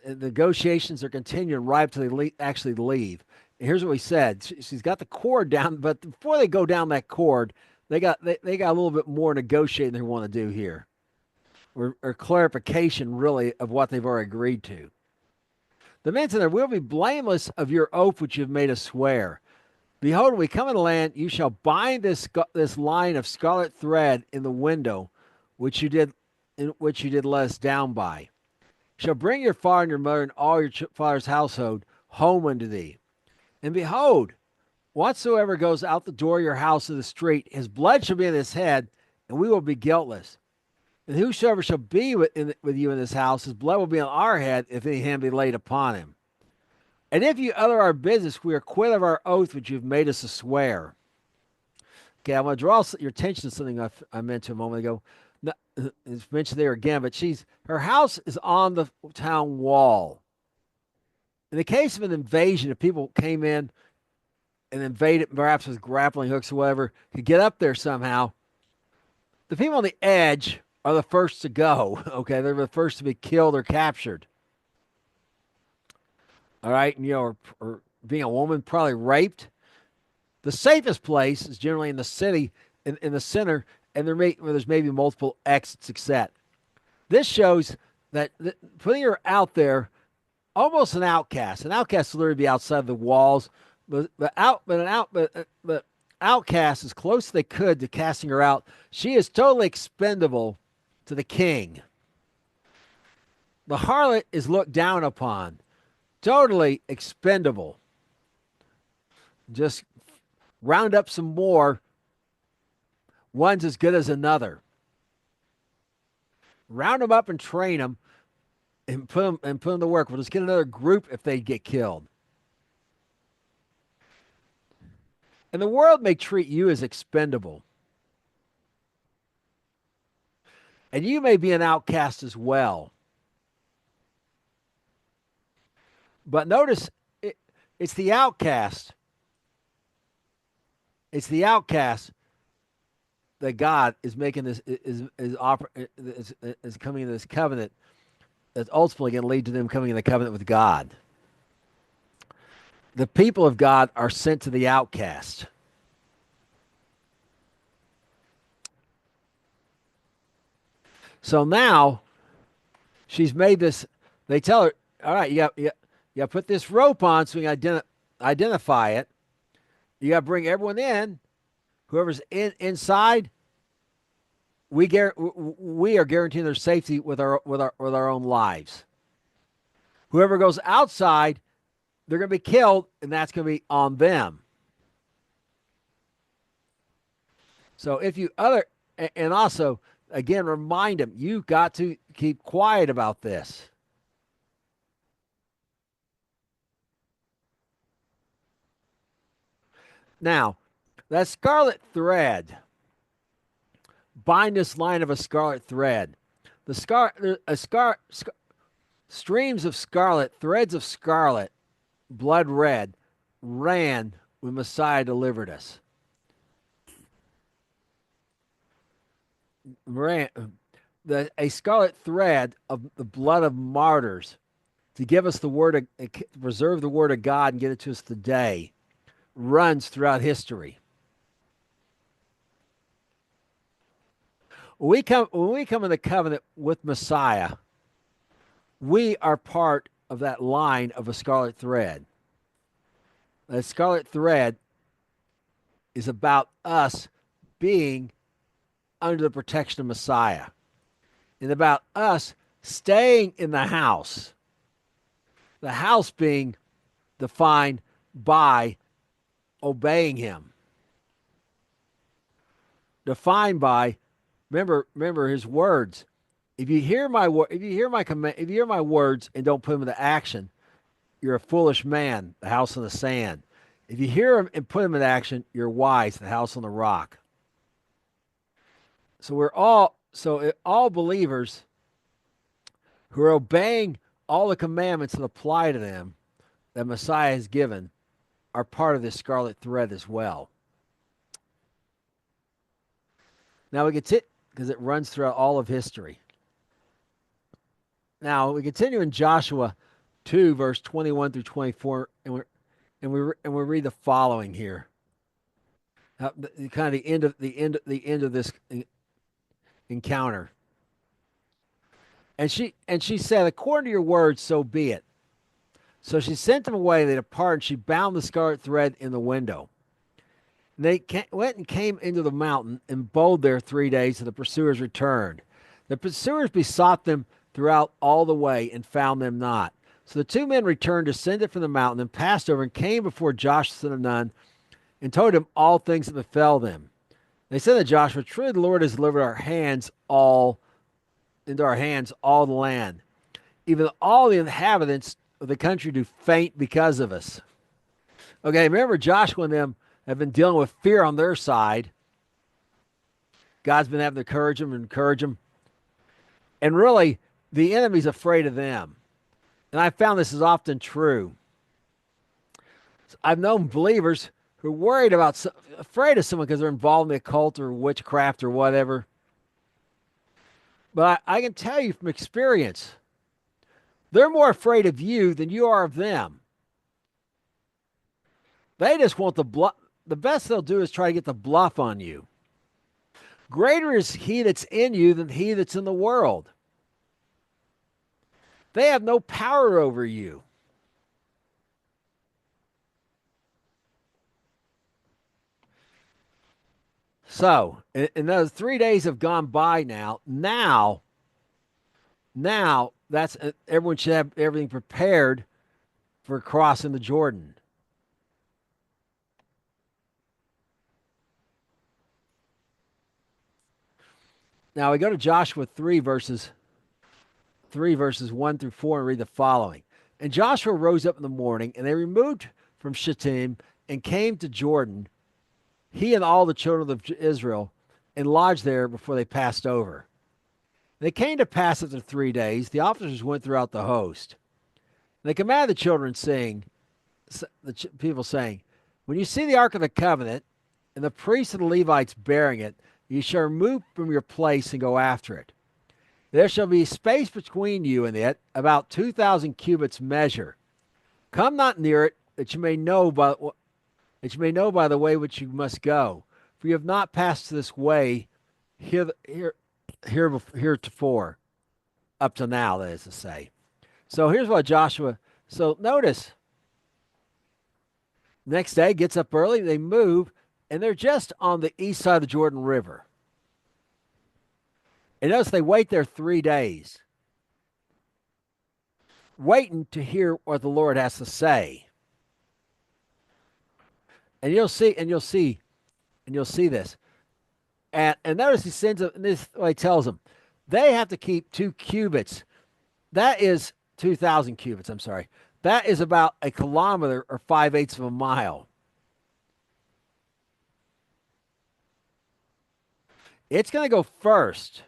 The negotiations are continuing right up till they actually leave. And here's what we said: she's got the cord down, but before they go down that cord, they got a little bit more negotiating they want to do here, or clarification really of what they've already agreed to. The men said, "We'll be blameless of your oath which you've made us swear. Behold, when we come in the land, you shall bind this line of scarlet thread in the window, which you did let us down by. Shall bring your father and your mother and all your father's household home unto thee. And behold, whatsoever goes out the door of your house in the street, his blood shall be in his head, and we will be guiltless. And whosoever shall be with you in this house, his blood will be on our head if any hand be laid upon him. And if you utter our business, we are quit of our oath which you've made us to swear." Okay, I want to draw your attention to something I mentioned a moment ago. It's mentioned there again, but her house is on the town wall. In the case of an invasion, if people came in and invaded, perhaps with grappling hooks or whatever, could get up there somehow, the people on the edge are the first to go. Okay, they're the first to be killed or captured. All right, and, or being a woman, probably raped. The safest place is generally in the city, in the center, and where there's maybe multiple exits set. This shows that putting her out there, almost an outcast. An outcast will literally be outside the walls, but outcast as close as they could to casting her out. She is totally expendable to the king. The harlot is looked down upon, totally expendable. Just round up some more. One's as good as another. Round them up and train them, and put them to work. We'll just get another group if they get killed. And the world may treat you as expendable, and you may be an outcast as well. But notice, it's the outcast. It's the outcast that God is making this is coming into this covenant that's ultimately going to lead to them coming in the covenant with God. The people of God are sent to the outcast. So now she's made this. They tell her, "All right, you got to put this rope on so we can identify it. You got to bring everyone in. Whoever's inside, we are guaranteeing their safety with our own lives. Whoever goes outside, they're going to be killed, and that's going to be on them. So if you other and also again remind them, you got to keep quiet about this. Now, that scarlet thread, bind this line of a scarlet thread. The scar, a streams of scarlet, threads of scarlet, blood red, ran when Messiah delivered us. Ran, a scarlet thread of the blood of martyrs to give us the word, of, preserve the word of God and get it to us today, runs throughout history. When we come in the covenant with Messiah, we are part of that line of a scarlet thread. That scarlet thread is about us being under the protection of Messiah and about us staying in the house being defined by obeying him, defined by remember his words. If you hear my words and don't put them into action, you're a foolish man, the house on the sand. If you hear them and put them into action, you're wise, the house on the rock. So all believers who are obeying all the commandments that apply to them that Messiah has given are part of this scarlet thread as well. Now we get it because it runs throughout all of history. Now we continue in Joshua 2, verse 21 through 24, and we read the following here. Kind of the end of this encounter. And she said, according to your words, so be it. So she sent them away. They departed. And she bound the scarlet thread in the window. And they went and came into the mountain and abode there 3 days, and the pursuers returned. The pursuers besought them throughout all the way and found them not. So the two men returned, descended from the mountain, and passed over and came before Joshua son of Nun and told him all things that befell them. They said to Joshua, truly the Lord has delivered into our hands all the land. Even all the inhabitants of the country do faint because of us. Okay, remember Joshua and them have been dealing with fear on their side. God's been having to encourage them. And really, the enemy's afraid of them. And I found this is often true. I've known believers who are afraid of someone because they're involved in the occult or witchcraft or whatever. But I can tell you from experience, they're more afraid of you than you are of them. They just want the bluff. The best they'll do is try to get the bluff on you. Greater is he that's in you than he that's in the world. They have no power over you. So, and those 3 days have gone by now. Now that's everyone should have everything prepared for crossing the Jordan. Now we go to Joshua 3 verses 1 through 4 and read the following. And Joshua rose up in the morning, and they removed from Shittim and came to Jordan, he and all the children of Israel, and lodged there before they passed over. They came to pass after 3 days. The officers went throughout the host. And they commanded the children, saying, people saying, when you see the ark of the covenant and the priests and the Levites bearing it, you shall remove from your place and go after it. There shall be space between you and it, about 2,000 cubits measure. Come not near it, that you may know by the way which you must go, for you have not passed this way heretofore, up to now, that is to say. So here's what Joshua. So notice, next day gets up early, they move, and they're just on the east side of the Jordan River. And notice they wait there 3 days, waiting to hear what the Lord has to say. And you'll see this. And notice he sends them, and this way he tells them they have to keep 2 cubits. That is 2,000 cubits. I'm sorry. That is about a kilometer or 5/8 of a mile. It's going to go first.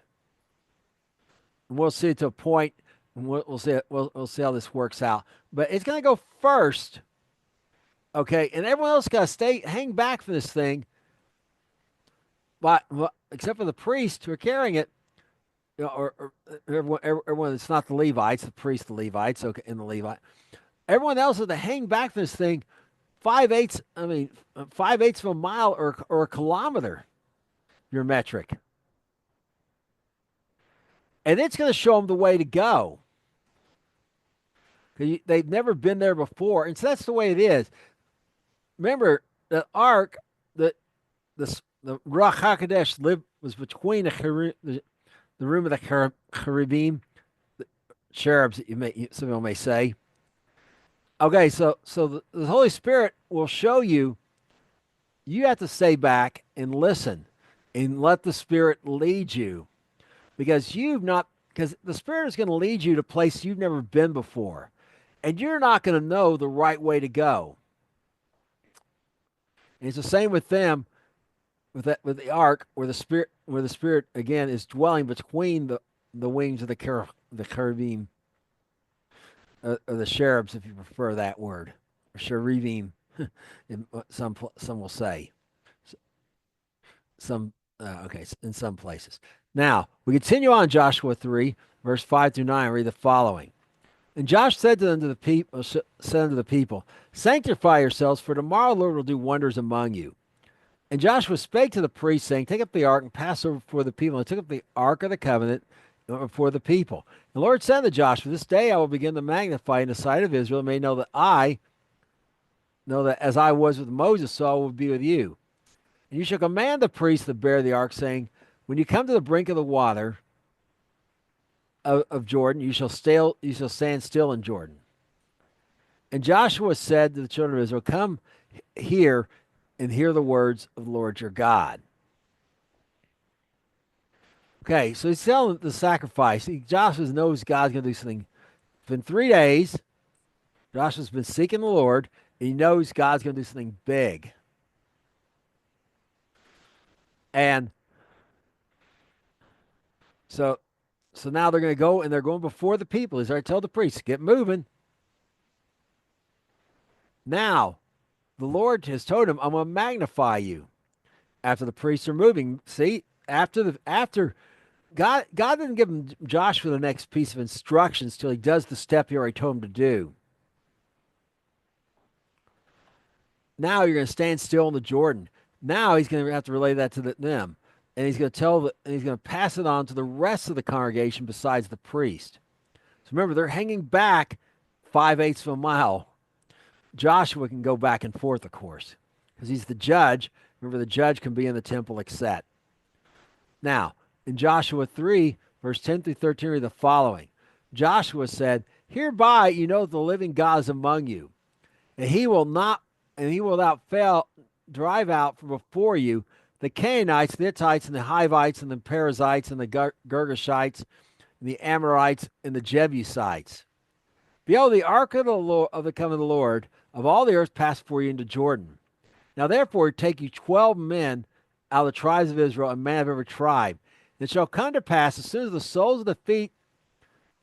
And we'll see to a point. And we'll see. We'll see how this works out. But it's going to go first. Okay. And everyone else got to hang back from this thing. But except for the priests who are carrying it, or everyone. It's not the Levites, the priests, the Levites. Okay, and the Levite. Everyone else has to hang back from this thing 5/8. I mean, 5/8 of a mile or a kilometer. Your metric, and it's going to show them the way to go. They've never been there before, and so that's the way it is. Remember, the ark, the Ruach Hakodesh was between the room of the cherubim, the cherubs. Some people may say. Okay, so the Holy Spirit will show you. You have to stay back and listen, and let the Spirit lead you, because the Spirit is going to lead you to places you've never been before, and you're not going to know the right way to go. And it's the same with them, with the ark, where the Spirit again is dwelling between the wings of the cherubim, or the cherubs, if you prefer that word, or cherubim. Some will say some. Okay, in some places. Now we continue on Joshua 3, verse 5 through 9. Read the following. And Josh said to the people, sanctify yourselves, for tomorrow the Lord will do wonders among you. And Joshua spake to the priests, saying, take up the ark and pass over before the people. And took up the ark of the covenant before the people. The Lord said to Joshua, this day I will begin to magnify in the sight of Israel, and may know that as I was with Moses, so I will be with you. And you shall command the priests to bear the ark, saying, when you come to the brink of the water of Jordan, you shall stand still in Jordan. And Joshua said to the children of Israel, come here and hear the words of the Lord your God. Okay, so he's telling the sacrifice. Joshua knows God's going to do something. It's been 3 days. Joshua's been seeking the Lord, and he knows God's going to do something big. And so now they're going to go, and they're going before the people. He's already told the priests, get moving. Now, the Lord has told him, I'm going to magnify you after the priests are moving. See, after God didn't give him Joshua the next piece of instructions till he does the step he already told him to do. Now you're going to stand still in the Jordan. Now he's going to have to relay that to them. And he's going to pass it on to the rest of the congregation besides the priest. So remember, they're hanging back 5/8 of a mile. Joshua can go back and forth, of course, because he's the judge. Remember, the judge can be in the temple except. Now, in Joshua 3, verse 10 through 13, read the following. Joshua said, hereby you know the living God is among you, and he will not fail drive out from before you the Canaanites, the Hittites, and the Hivites, and the Perizzites, and the Girgashites, and the Amorites, and the Jebusites. Behold, the ark of the Lord, of the covenant of the Lord of all the earth passed before you into Jordan. Now therefore take you 12 men out of the tribes of Israel, a man of every tribe. And it shall come to pass, as soon as the soles of the feet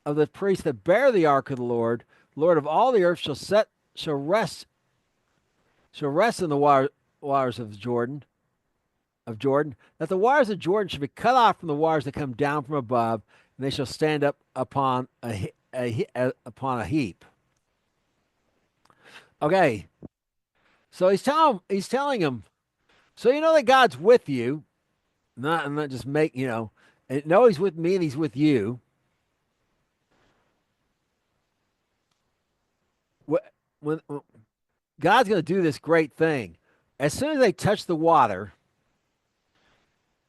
of the priests that bear the ark of the Lord of all the earth, shall rest in the waters of Jordan, that the waters of Jordan should be cut off from the waters that come down from above, and they shall stand up upon a heap. Okay, so he's telling him, so you know that God's with you, not just and no, he's with me and he's with you. When God's going to do this great thing, as soon as they touch the water,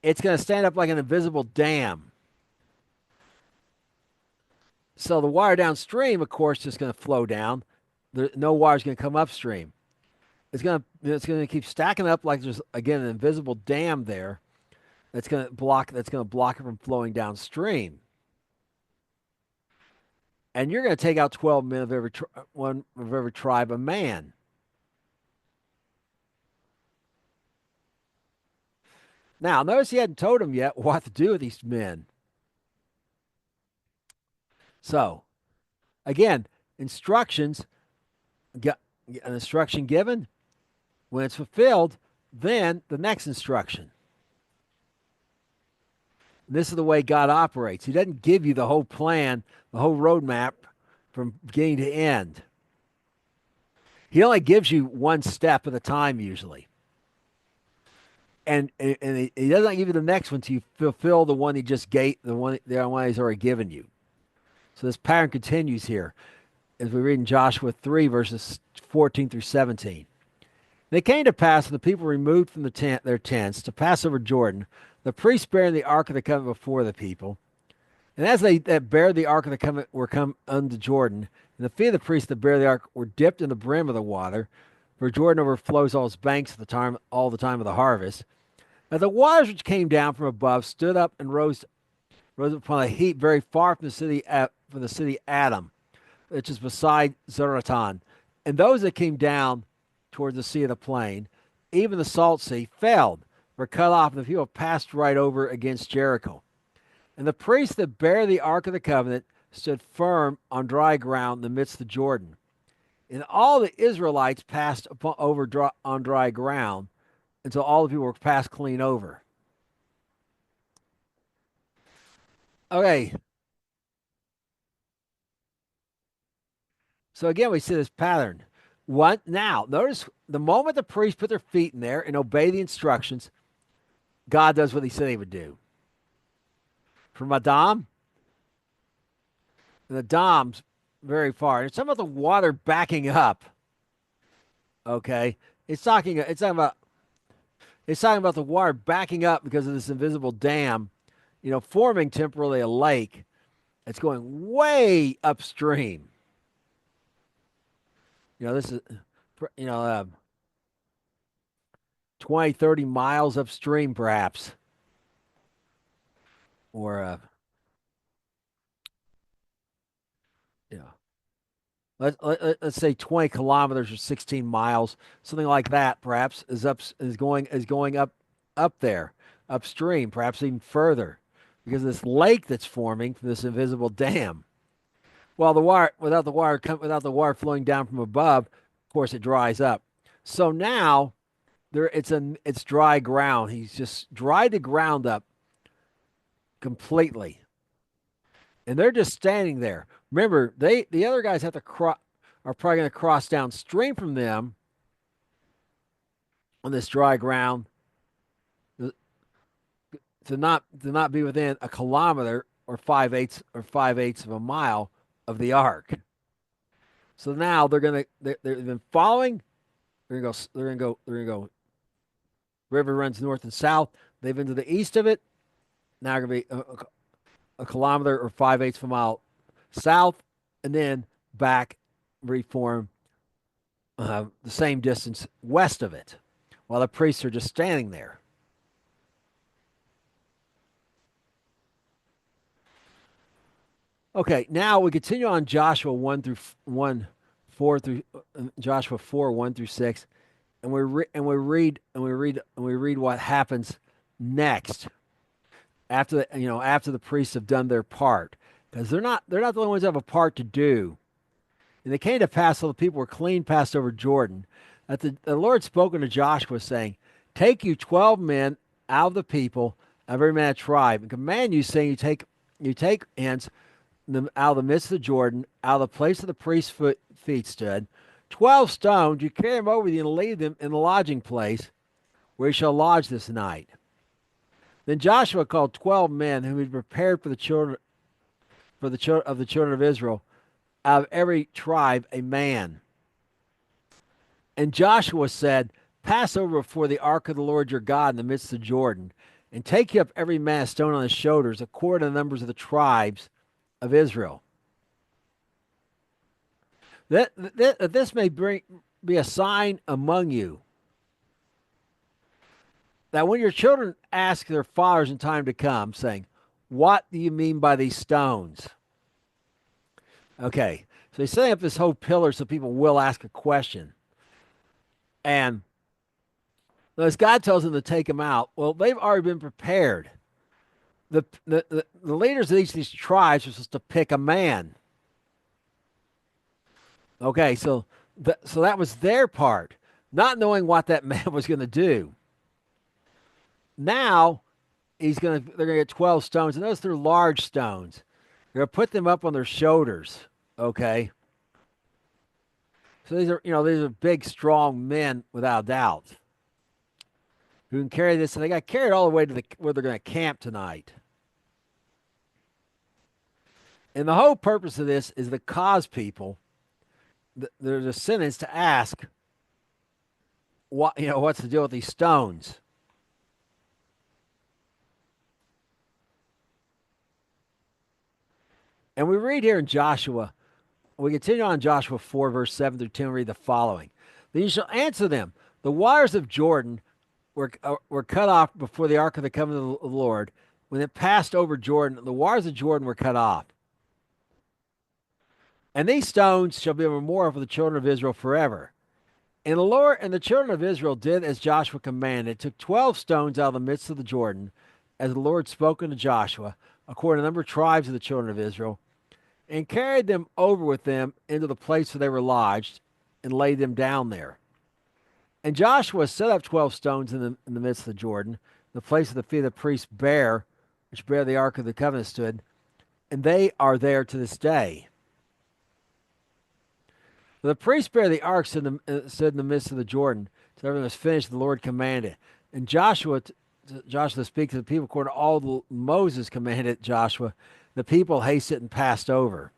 it's going to stand up like an invisible dam. So the water downstream, of course, is going to flow down. No water is going to come upstream. It's going to keep stacking up like there's again an invisible dam there that's going to block it from flowing downstream. And you're going to take out 12 men of one of every tribe of man. Now, notice he hadn't told them yet what to do with these men. So, again, instructions, get an instruction given. When it's fulfilled, then the next instruction. And this is the way God operates. He doesn't give you the whole plan, the whole roadmap from beginning to end. He only gives you one step at a time, usually. And he doesn't give you the next one until you fulfill the one he just gave, the one he's already given you. So this pattern continues here as we read in Joshua 3, verses 14 through 17. They came to pass when the people removed from their tents to pass over Jordan, the priests bearing the ark of the covenant before the people. And as they that bare the ark of the covenant were come unto Jordan, and the feet of the priests that bear the ark were dipped in the brim of the water, for Jordan overflows all its banks all the time of the harvest. Now the waters which came down from above stood up and rose upon a heap very far from the city Adam, which is beside Zaratan. And those that came down toward the sea of the plain, even the salt sea, failed, were cut off, and the people passed right over against Jericho. And the priests that bare the ark of the covenant stood firm on dry ground in the midst of Jordan. And all the Israelites passed on dry ground until all the people were passed clean over. Okay, so again, we see this pattern. What now? Notice the moment the priests put their feet in there and obey the instructions, God does what He said He would do. From Adam, and the Dom's very far. It's talking about the water backing up. Okay, it's talking about the water backing up because of this invisible dam, forming temporarily a lake. It's going way upstream. This is, you know, uh, 20, 30 miles upstream, perhaps, or, you know, let's say 20 kilometers or 16 miles, something like that, perhaps is going up there, upstream, perhaps even further, because of this lake that's forming from this invisible dam. Well, the water without the water flowing down from above, of course, it dries up. So now it's dry ground. He's just dried the ground up completely, and they're just standing there. Remember, the other guys are probably going to cross downstream from them on this dry ground to not be within a kilometer or 5/8 of a mile of the ark. So now they've been following. They're gonna go. They're gonna go. They're gonna go. River runs north and south. They've been to the east of it. Now going to be a kilometer or 5/8 of a mile south, and then back reform the same distance west of it, while the priests are just standing there. Okay, now we continue on Joshua 4 through Joshua 4 1 through 6, and we read what happens next after the priests have done their part, because they're not the only ones that have a part to do. And they came to pass, till the people were clean passed over Jordan, that the Lord spoke unto Joshua, saying, "Take you 12 men out of the people, every man a tribe, and command you, saying, you take hence them out of the midst of the Jordan, out of the place of the priest's feet stood, 12 stones. You carry them over you and leave them in the lodging place where you shall lodge this night." Then Joshua called 12 men whom he had prepared for the children of the children of Israel, out of every tribe a man. And Joshua said, "Pass over before the ark of the Lord your God in the midst of Jordan, and take you up every man a stone on his shoulders, according to the numbers of the tribes of Israel." That this may be a sign among you that when your children ask their fathers in time to come, saying, "What do you mean by these stones?" Okay, so he's setting up this whole pillar so people will ask a question. And as God tells them to take them out, well, they've already been prepared. The leaders of each of these tribes are supposed to pick a man. Okay, so that was their part, not knowing what that man was going to do. Now they're gonna get 12 stones, and those are large stones. They're gonna put them up on their shoulders. Okay, so these are big, strong men without doubt who can carry this, and they got carried all the way to where they're gonna camp tonight. And the whole purpose of this is to cause people, there's a sentence to ask what's the deal with these stones. And we read here in Joshua, we continue on Joshua 4, verse 7 through 10, read the following. Then you shall answer them, the waters of Jordan were cut off before the ark of the covenant of the Lord. When it passed over Jordan, the waters of Jordan were cut off. And these stones shall be a memorial for the children of Israel forever. And the Lord and the children of Israel did as Joshua commanded, took 12 stones out of the midst of the Jordan, as the Lord spoken to Joshua, according to the number of tribes of the children of Israel, and carried them over with them into the place where they were lodged, and laid them down there. And Joshua set up 12 stones in the midst of the Jordan, the place where the feet of the priests bare, which bare the ark of the covenant stood, and they are there to this day. The priests bare the ark stood in the midst of the Jordan. So everything was finished, the Lord commanded. And Joshua speaks to the people according to all the Moses commanded Joshua. The people hasted and passed over.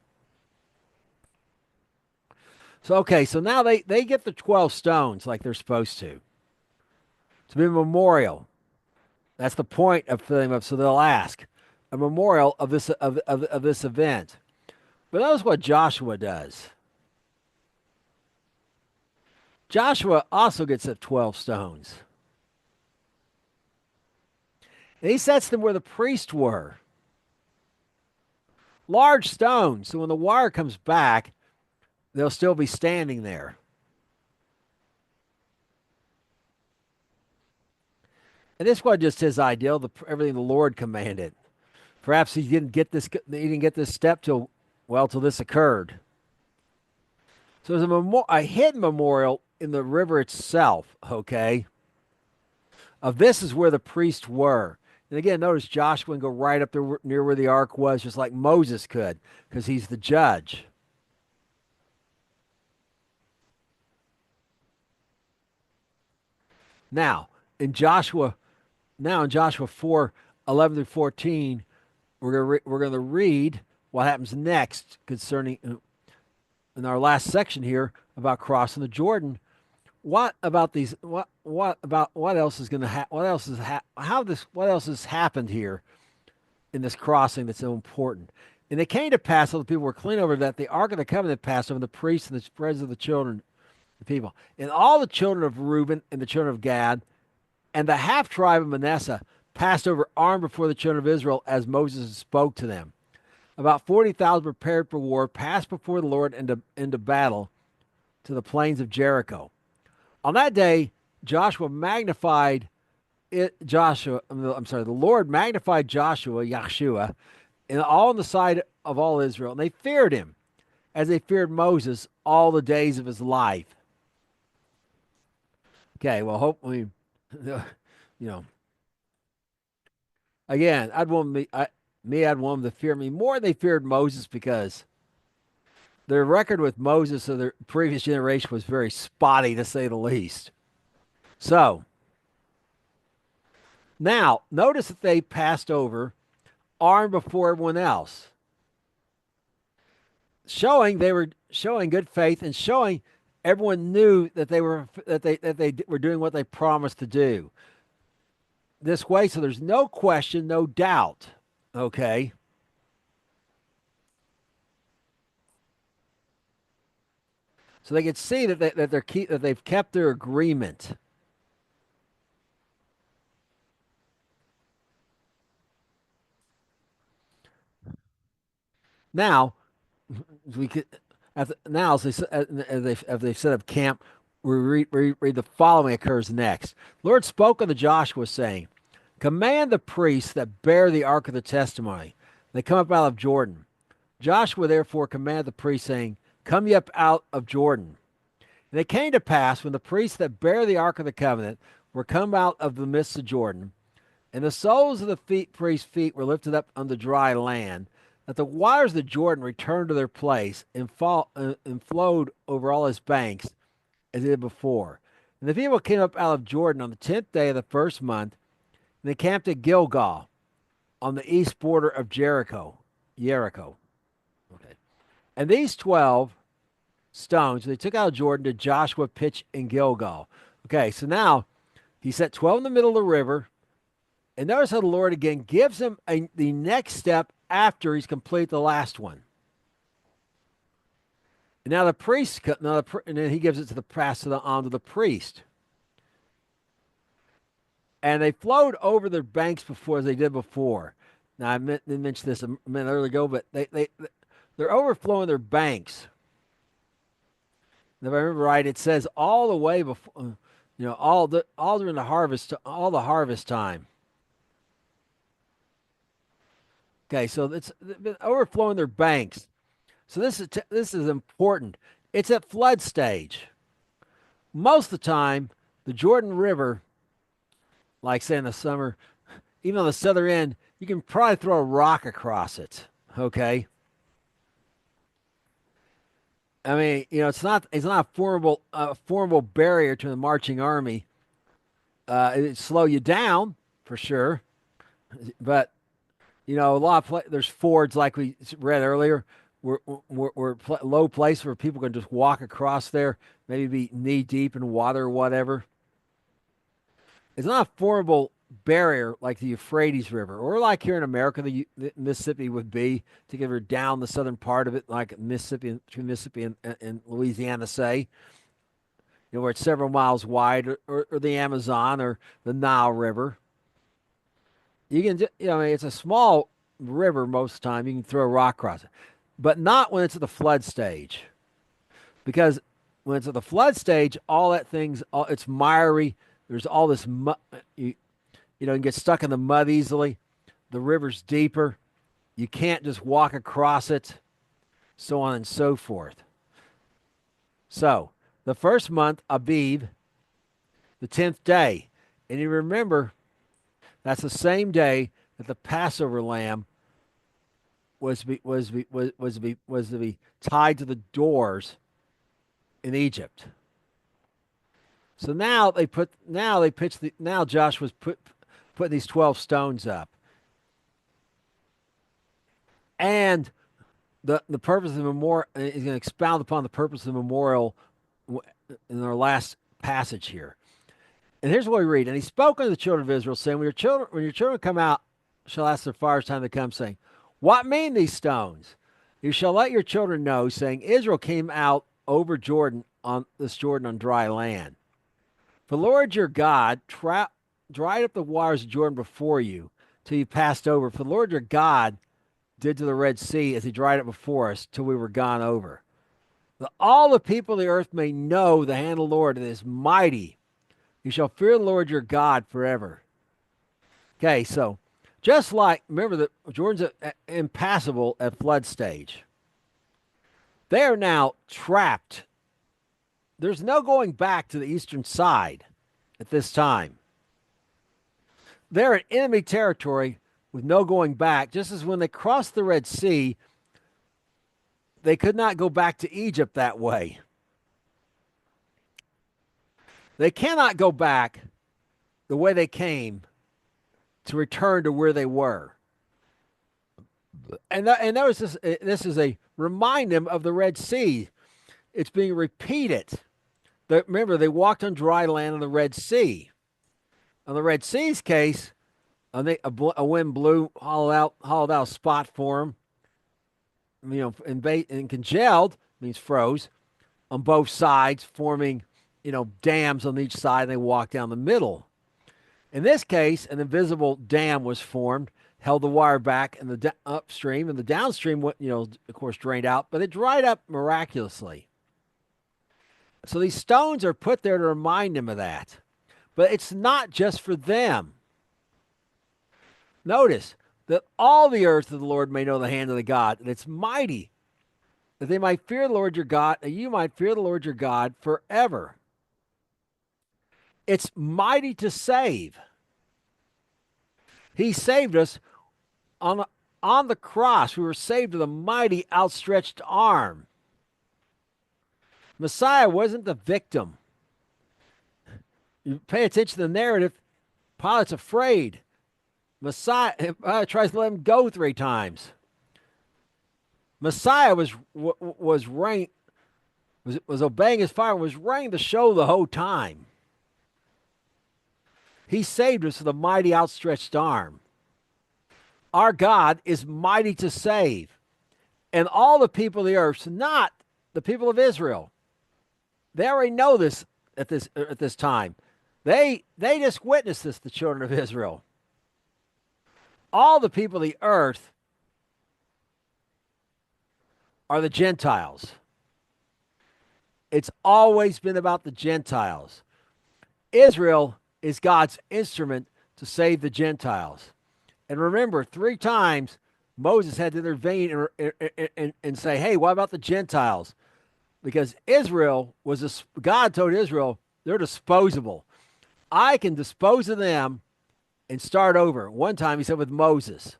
So okay, so now they get the 12 stones like they're supposed to be a memorial. That's the point of filling them up. So they'll ask a memorial of this event. But notice what Joshua does. Joshua also gets the 12 stones. And he sets them where the priests were. Large stones. So when the water comes back, they'll still be standing there. And this was just his ideal, everything the Lord commanded. Perhaps he didn't get this step till this occurred. So there's a hidden memorial in the river itself, okay? Of this is where the priests were. And again, notice Joshua can go right up there near where the ark was, just like Moses could, because he's the judge. Now, in Joshua, in Joshua 4, 11 through 14, we're going to read what happens next concerning in our last section here about crossing the Jordan. What about these? What about what else is going to happen? What else is how this? What else has happened here in this crossing that's so important? And it came to pass, so the people were clean over that the ark of the covenant passed over the priests and the spreads of the children, the people, and all the children of Reuben and the children of Gad, and the half tribe of Manasseh passed over armed before the children of Israel as Moses spoke to them. About 40,000 prepared for war passed before the Lord into battle to the plains of Jericho. On that day, Joshua magnified it. The Lord magnified Yahshua, and all on the side of all Israel, and they feared him as they feared Moses all the days of his life. Okay, well, hopefully, you know, again, I'd want them to fear me more than they feared Moses because their record with Moses of their previous generation was very spotty, to say the least. So now notice that they passed over armed before everyone else, showing they were showing good faith and showing everyone knew that they were doing what they promised to do this way. So there's no question, no doubt. Okay. so they could see that they've kept their agreement. Now we could now as they set up camp, we read the following occurs next. Lord spoke unto Joshua, saying, "Command the priests that bear the ark of the testimony. They come up out of Jordan. Joshua therefore commanded the priests, saying, Come ye up out of Jordan. And it came to pass when the priests that bear the ark of the covenant were come out of the midst of Jordan, and the soles of the priests' feet were lifted up on the dry land, that the waters of the Jordan returned to their place and flowed over all its banks as it did before. And the people came up out of Jordan on the 10th day of the first month, and they camped at Gilgal on the east border of Jericho. Jericho. Okay. And these 12 stones they took out of Jordan did Joshua pitch in Gilgal. Okay, so now he set 12 in the middle of the river. And notice how the Lord again gives him the next step after he's completed the last one. And now the priest, and then he gives it to the pass on to the priest. And they flowed over their banks before as they did before. Now I didn't mention this a minute earlier ago, but they're overflowing their banks. And if I remember right, it says all the way before, all during the harvest, all the harvest time. Okay, so it's been overflowing their banks. So this is important. It's at flood stage. Most of the time, the Jordan River, like say in the summer, even on the southern end, you can probably throw a rock across it. Okay, I mean, it's not a formidable barrier to the marching army. It slow you down for sure, but a lot of there's fords like we read earlier. We're low place where people can just walk across there, maybe be knee deep in water or whatever. It's not a formidable barrier like the Euphrates River, or like here in America, the Mississippi would be to get her down the southern part of it, like Mississippi, between Mississippi and Louisiana, say, where it's several miles wide, or the Amazon or the Nile River. You can, it's a small river most of the time. You can throw a rock across it, but not when it's at the flood stage, because when it's at the flood stage, it's miry. There's all this mud. You can get stuck in the mud easily. The river's deeper. You can't just walk across it, so on and so forth. So, the first month, Abib, the 10th day. And you remember, that's the same day that the Passover lamb was to be tied to the doors in Egypt. So now Joshua's putting these 12 stones up. And the purpose of the memorial is going to expound upon the purpose of the memorial in our last passage here. And here's what we read. And he spoke unto the children of Israel, saying, When your children come out, shall ask their fathers time to come, saying, What mean these stones? You shall let your children know, saying, Israel came out over Jordan on dry land. For the Lord your God dried up the waters of Jordan before you till you passed over. For the Lord your God did to the Red Sea as he dried it before us till we were gone over. That all the people of the earth may know the hand of the Lord is mighty. You shall fear the Lord your God forever. Okay, so just like, remember that Jordan's impassable at flood stage. They are now trapped. There's no going back to the eastern side at this time. They're in enemy territory with no going back, just as when they crossed the Red Sea, they could not go back to Egypt that way. They cannot go back the way they came to return to where they were. And notice this is a remind them of the Red Sea. It's being repeated. Remember, they walked on dry land on the Red Sea. On the Red Sea's case, a wind blew, hollowed out a spot for them. And congealed means froze. on both sides, forming, dams on each side, and they walk down the middle. In this case, an invisible dam was formed, held the water back in the upstream, and the downstream, of course, drained out, but it dried up miraculously. So these stones are put there to remind them of that. But it's not just for them. Notice that all the earth of the Lord may know the hand of the God, and it's mighty, that they might fear the Lord your God, and you might fear the Lord your God forever. It's mighty to save. He saved us on the cross. We were saved with a mighty outstretched arm. Messiah wasn't the victim. You pay attention to the narrative. Pilate's afraid. Messiah tries to let him go 3 times. Messiah was obeying his father, was running the show the whole time. He saved us with a mighty outstretched arm. Our God is mighty to save. And all the people of the earth, not the people of Israel. They already know this at this time. They just witnessed this, the children of Israel. All the people of the earth are the Gentiles. It's always been about the Gentiles. Israel is God's instrument to save the Gentiles. And remember, 3 times Moses had to intervene and say, hey, what about the Gentiles? Because Israel God told Israel, they're disposable. I can dispose of them and start over. One time he said with Moses.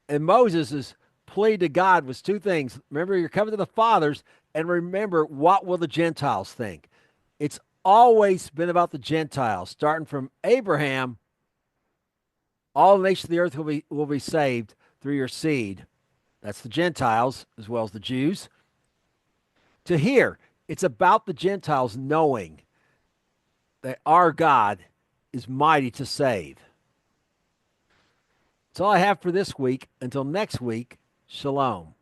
And Moses' plea to God was 2 things. Remember, you're coming to the fathers, and remember, what will the Gentiles think? It's always been about the Gentiles, starting from Abraham. All the nations of the earth will be saved through your seed. That's the Gentiles as well as the Jews. To here, it's about the Gentiles knowing that our God is mighty to save. That's all I have for this week. Until next week, shalom.